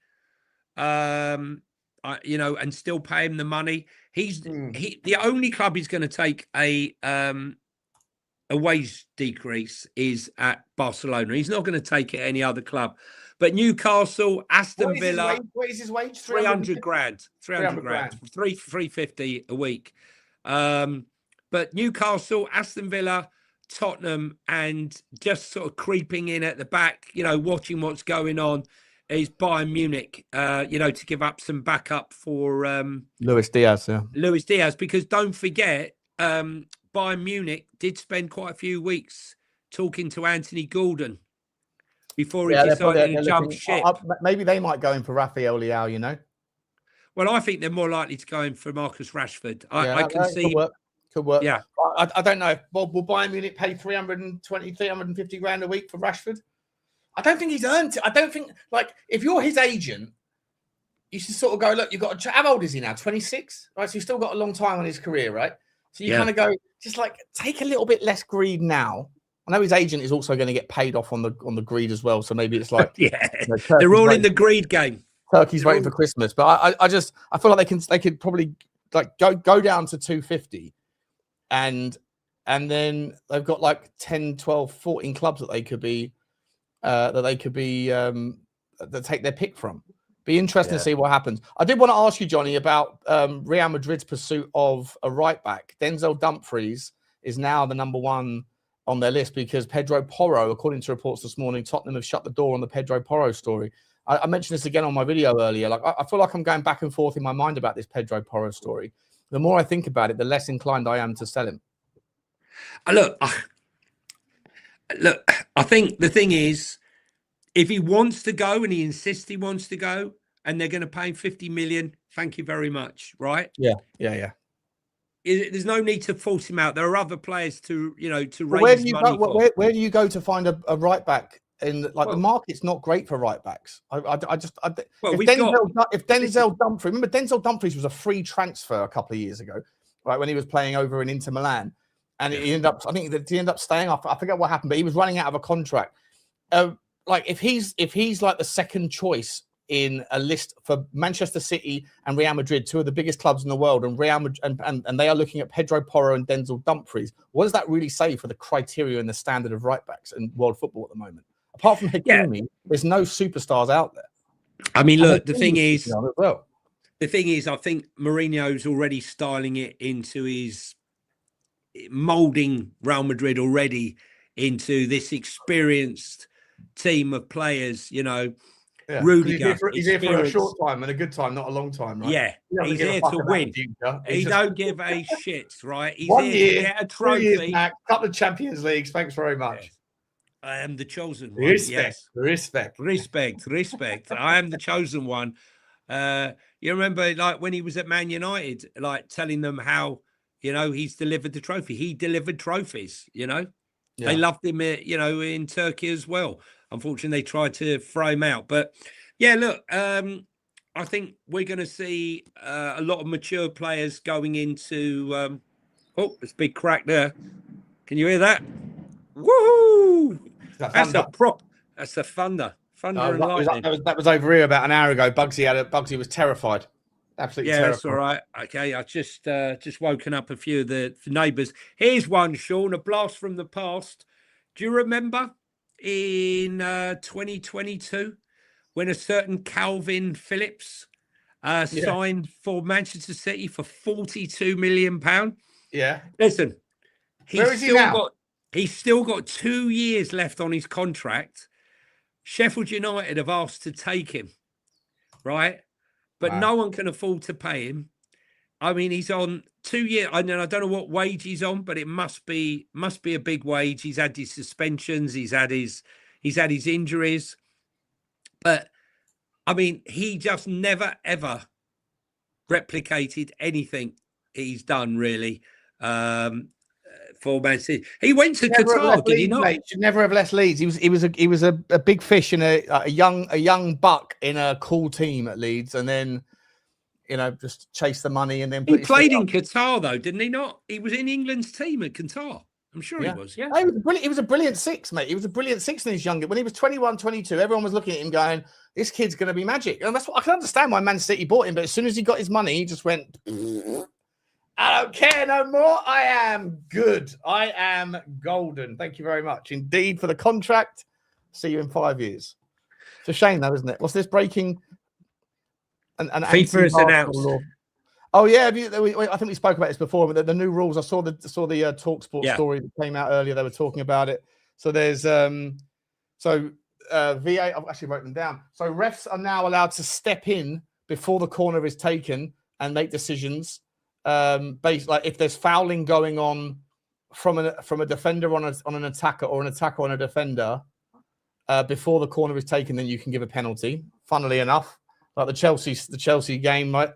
and still pay him the money. The only club he's going to take a wage decrease is at Barcelona. He's not going to take it at any other club. But Newcastle, Aston Villa, what is his wage? 300 grand, 300 grand, 350 a week. But Newcastle, Aston Villa, Tottenham, and just sort of creeping in at the back, watching what's going on, is Bayern Munich, to give up some backup for Luis Diaz. Yeah, Luis Diaz, because don't forget, Bayern Munich did spend quite a few weeks talking to Anthony Gordon before he decided to jump ship. Maybe they might go in for Rafael Leao. Well, I think they're more likely to go in for Marcus Rashford. I can see. Could work. Yeah. I don't know. Will Bayern Munich pay 350 grand a week for Rashford? I don't think he's earned it. I don't think, if you're his agent, you should sort of go, look, you've got how old is he now? 26? Right. So you've still got a long time on his career, right? So you kind of go, just take a little bit less greed now. I know his agent is also going to get paid off on the greed as well. So maybe it's they're all in the greed game. Turkey's waiting for Christmas. But I feel like they could probably go down to 250. And then they've got 10, 12, 14 clubs that they could be that take their pick from. Be interesting to see what happens. I did want to ask you, Jonny, about Real Madrid's pursuit of a right back. Denzel Dumfries is now the number 1 on their list because Pedro Porro, according to reports this morning, Tottenham have shut the door on the Pedro Porro story. I mentioned this again on my video earlier. I feel like I'm going back and forth in my mind about this Pedro Porro story. The more I think about it, the less inclined I am to sell him. Look, I think the thing is, if he wants to go and he insists he wants to go and they're going to pay him 50 million, thank you very much, right? Yeah. There's no need to force him out. There are other players to raise money for. Where do you go to find a right back? The market's not great for right backs. If Denzel Dumfries, remember Denzel Dumfries was a free transfer a couple of years ago, right, when he was playing over in Inter Milan, and he ended up staying off. I forget what happened, but he was running out of a contract. If he's the second choice in a list for Manchester City and Real Madrid, 2 of the biggest clubs in the world, and Real Madrid, and they are looking at Pedro Porro and Denzel Dumfries, what does that really say for the criteria and the standard of right backs in world football at the moment? Apart from Hakimi, there's no superstars out there. I mean, look, the thing is, I think Mourinho's already styling it into his molding Real Madrid already into this experienced team of players, Rudiger. He's here for a short time and a good time, not a long time, right? Yeah, he's here to win. He don't give a shit, right? He's 1 here year, to get a trophy. 3 years back, couple of Champions Leagues. Thanks very much. Yes. I am the chosen one. Respect. I am the chosen one. You remember, when he was at Man United, telling them how, he's delivered the trophy. He delivered trophies, They loved him, in Turkey as well. Unfortunately, they tried to throw him out. But, look, I think we're going to see a lot of mature players going into... there's a big crack there. Can you hear that? Woohoo! That's a prop. That's a thunder. And lightning. That was over here about an hour ago. Bugsy was terrified. Absolutely terrified. That's all right. Okay, I just woken up a few of the neighbours. Here's one, Sean, a blast from the past. Do you remember in 2022 when a certain Calvin Phillips signed for Manchester City for £42 million. Yeah. Listen, Where is he now? He's still got 2 years left on his contract. Sheffield United have asked to take him, right? But no one can afford to pay him. I mean, he's on 2 years. I don't know what wage he's on, but it must be a big wage. He's had his suspensions. He's had his injuries. But I mean, he just never ever replicated anything he's done really. For Man City, he went to Qatar, did he not? Mate. Should never have left Leeds. He was a big fish in a young buck in a cool team at Leeds, and then just chase the money and then he played in Qatar though, didn't he not? He was in England's team at Qatar. I'm sure he was. Yeah, he was a brilliant six, mate. He was a brilliant six in his younger. When he was 21, 22, everyone was looking at him going, "This kid's going to be magic." And that's what I can understand why Man City bought him. But as soon as he got his money, he just went, "I don't care no more. I am good. I am golden." Thank you very much indeed for the contract. See you in 5 years. It's a shame, though, isn't it? What's this breaking? And FIFA has announced. Oh yeah, I think we spoke about this before. But the new rules. I saw the TalkSport story that came out earlier. They were talking about it. So there's VA. I've actually wrote them down. So refs are now allowed to step in before the corner is taken and make decisions. Based like if there's fouling going on from a defender on an attacker or an attacker on a defender before the corner is taken, then you can give a penalty. Funnily enough, like the Chelsea game, right?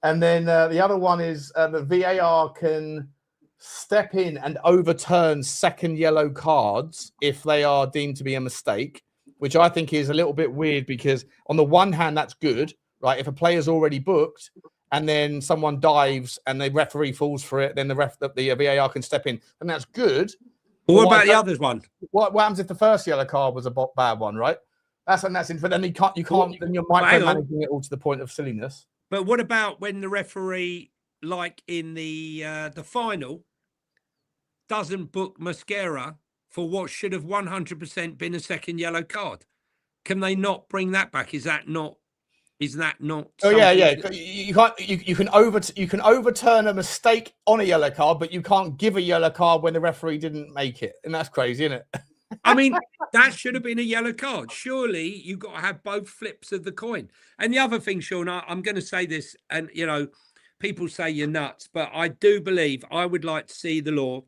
And then the other one is the VAR can step in and overturn second yellow cards if they are deemed to be a mistake, which I think is a little bit weird because on the one hand, that's good, right? If a player's already booked and then someone dives and the referee falls for it, then the VAR can step in, and that's good. But what about the other one? What happens if the first yellow card was a bad one, right? That's in. But then you can't. Then you're micromanaging it all to the point of silliness. But what about when the referee, like in the final, doesn't book Mosquera for what should have 100% been a second yellow card? Can they not bring that back? Is that not? Oh yeah. You can't. You can overturn a mistake on a yellow card, but you can't give a yellow card when the referee didn't make it, and that's crazy, isn't it? I mean, that should have been a yellow card. Surely you've got to have both flips of the coin. And the other thing, Sean, I'm going to say this, and people say you're nuts, but I do believe I would like to see the law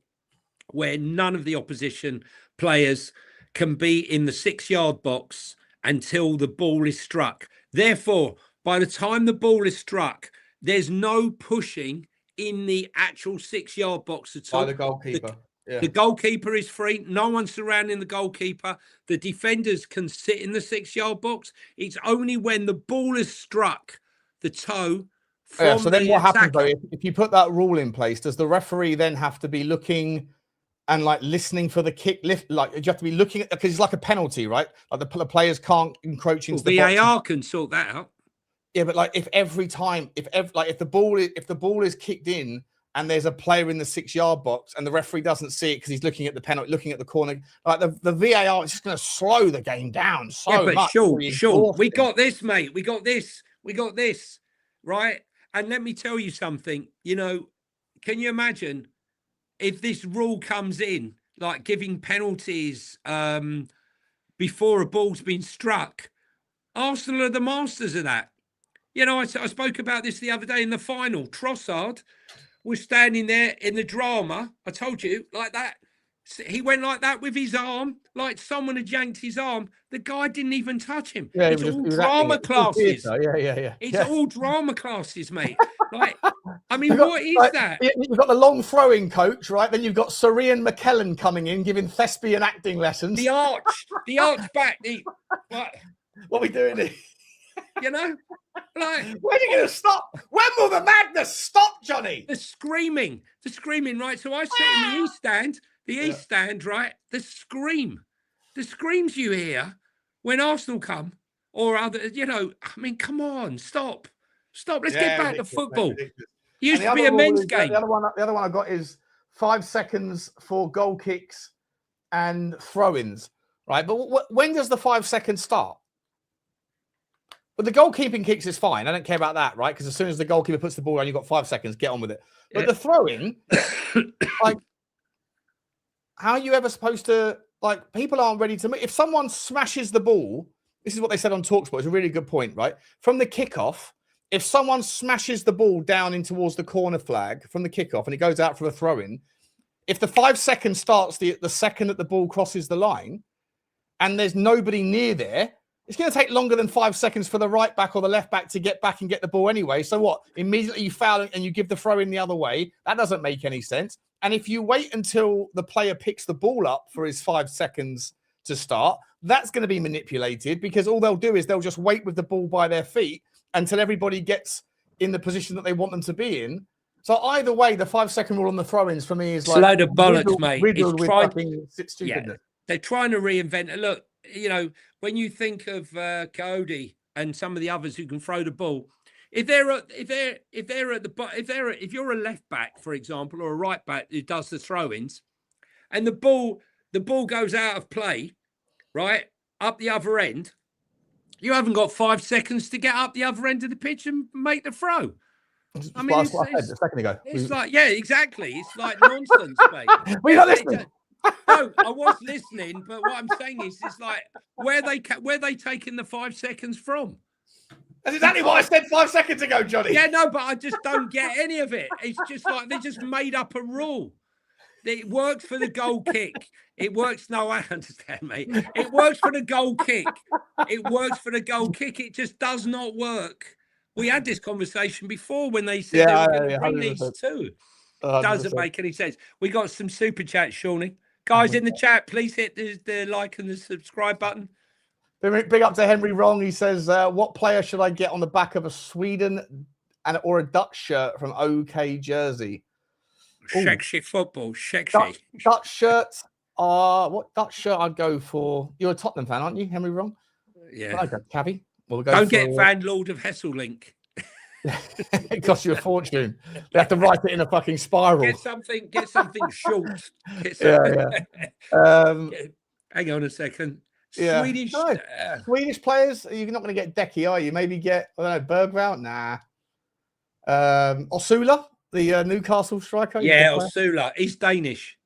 where none of the opposition players can be in the 6-yard box until the ball is struck. Therefore, by the time the ball is struck, there's no pushing in the actual 6-yard box at all. By the goalkeeper. The goalkeeper is free. No one's surrounding the goalkeeper. The defenders can sit in the 6-yard box. It's only when the ball is struck the toe. So then what happens, though, if you put that rule in place, does the referee then have to be looking and like listening for the kick lift? Like, you have to be looking at, because it's like a penalty, right? Like the players can't encroach into the box. VAR can sort that out. Yeah, but like if the ball is kicked in and there's a player in the 6-yard box and the referee doesn't see it because he's looking at the penalty, looking at the corner, like the VAR is just going to slow the game down so much. Sure. We got this, mate. We got this, right? And let me tell you something, can you imagine if this rule comes in, like giving penalties before a ball's been struck? Arsenal are the masters of that. I spoke about this the other day in the final. Trossard was standing there in the drama. I told you, like that. He went like that with his arm, like someone had yanked his arm. The guy didn't even touch him. Yeah, it's all drama classes. Yeah. It's all drama classes, mate. Like, I mean, what is that? You've got the long throwing coach, right? Then you've got Sir Ian McKellen coming in, giving thespian acting lessons. The arch back. What are we doing here? Like, when are you going to stop? When will the madness stop, Johnny? The screaming, right? So I sit in the east stand, right? The screams you hear when Arsenal come or other, I mean, come on, stop. Let's get back to football. It used to be a men's game. The other one I got is 5 seconds for goal kicks and throw-ins, right? But when does the 5 seconds start? But the goalkeeping kicks is fine. I don't care about that, right? Because as soon as the goalkeeper puts the ball down, you've got 5 seconds. Get on with it. But the throw-in, like, how are you ever supposed to, like, people aren't ready to move. If someone smashes the ball, this is what they said on TalkSport. It's a really good point, right? From the kickoff, if someone smashes the ball down in towards the corner flag from the kickoff and it goes out for a throw-in, if the 5 seconds starts the second that the ball crosses the line and there's nobody near there, it's going to take longer than 5 seconds for the right back or the left back to get back and get the ball anyway. So what? Immediately you foul and you give the throw in the other way. That doesn't make any sense. And if you wait until the player picks the ball up for his 5 seconds to start, that's going to be manipulated, because all they'll do is they'll just wait with the ball by their feet until everybody gets in the position that they want them to be in. So either way, the 5 second rule on the throw-ins for me is like a load of bollocks, mate. Riddled with fucking stupidness. Yeah, they're trying to reinvent it. Look, you know, when you think of Cody and some of the others who can throw the ball, if you're a left back, for example, or a right back who does the throw-ins, and the ball goes out of play, right up the other end, you haven't got 5 seconds to get up the other end of the pitch and make the throw. I mean, it's a second ago. It's like, yeah, exactly. It's like nonsense, mate. We're not listening. No, I was listening, but what I'm saying is, it's like where they taking the 5 seconds from? That's exactly what I said 5 seconds ago, Johnny. Yeah, no, but I just don't get any of it. It's just like they just made up a rule. It works for the goal kick. It works. No, I understand, mate. It works for the goal kick. It works for the goal kick. It just does not work. We had this conversation before when they said they were going to bring these two. Doesn't make any sense. We got some super chats, Shawnee. Guys in the chat, please hit the like and the subscribe button. Big up to Henry Wrong. He says, what player should I get on the back of a Sweden or a Dutch shirt from OK Jersey? Sexy football, sexy. Dutch shirts. What Dutch shirt I'd go for? You're a Tottenham fan, aren't you, Henry Wrong? Yeah. Okay, Cabby. We'll Don't get Van Lord of Hesselink. It costs you a fortune. They have to write it in a fucking spiral. Get something short. Hang on a second. Yeah. Swedish players. You're not going to get Decky, are you? Maybe get, I don't know, Bergvall? Nah. Osula, the Newcastle striker. Yeah, Osula. He's Danish.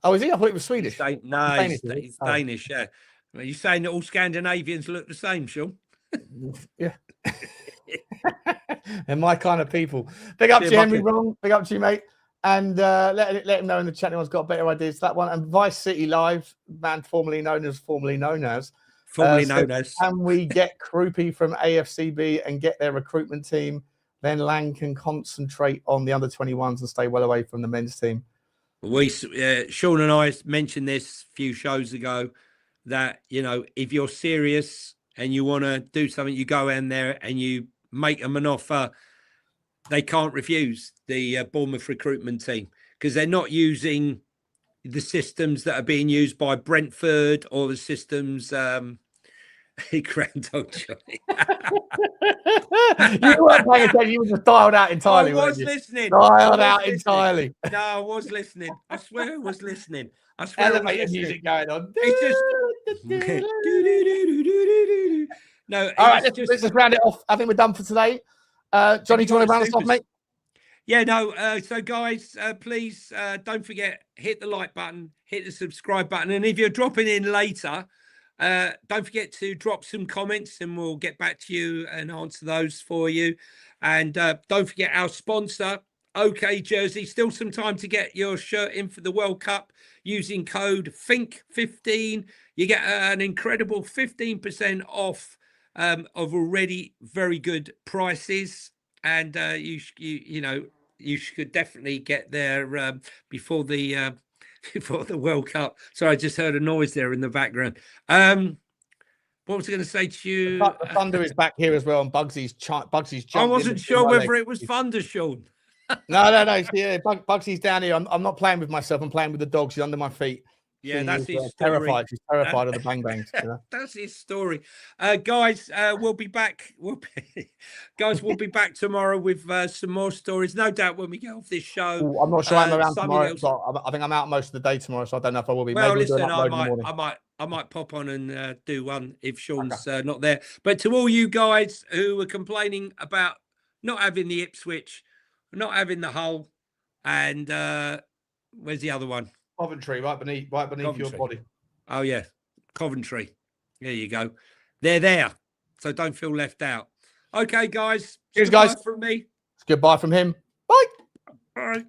Oh, is he? I thought he was Swedish. He's Danish. Yeah. Are you saying that all Scandinavians look the same, Sean? Yeah. And my kind of people. Big up to you, Henry Wrong. Big up to you, mate. And let him know in the chat anyone's got better ideas to that one. And Vice City Live, man formerly known as. Can we get Kroupi from AFCB and get their recruitment team? Then Lang can concentrate on the under 21s and stay well away from the men's team. Sean and I mentioned this a few shows ago that, you know, if you're serious and you want to do something, you go in there and you make them an offer. They can't refuse the Bournemouth recruitment team, because they're not using the systems that are being used by Brentford or the systems. Grand old Johnny. You weren't paying attention. You were just dialed out entirely. I was listening. Dialed out entirely. No, I was listening. I swear I was listening. I swear. Elevator music going on. It's just. No. All right, let's just round it off. I think we're done for today. Johnny, do you want to round us off, mate? Yeah, no. So, guys, please don't forget, hit the like button, hit the subscribe button. And if you're dropping in later, don't forget to drop some comments and we'll get back to you and answer those for you. And don't forget our sponsor, OK Jersey. Still some time to get your shirt in for the World Cup using code FINK15. You get an incredible 15% off of already very good prices. And you should definitely get there before the World Cup. So I just heard a noise there in the background. What was I going to say to you? The thunder is back here as well, and Bugsy's jumped. I wasn't sure whether it was thunder, Sean. No. Yeah, Bugsy's down here. I'm not playing with myself. I'm playing with the dog. She's under my feet. Yeah, that's his story. Terrified. She's terrified of the bang bangs. You know? That's his story. Guys, we'll be back. We'll be back tomorrow with some more stories. No doubt when we get off this show. I'm not sure I'm around tomorrow. I think I'm out most of the day tomorrow, so I don't know if I will be. Well, maybe listen, I might I might pop on and do one if Sean's not there. But to all you guys who were complaining about not having the Ipswich, not having the Hull, and where's the other one? Coventry, right beneath your body. Oh yeah, Coventry. There you go. They're there, so don't feel left out. Okay, guys. Cheers, guys. From me. Goodbye from him. Bye. Bye.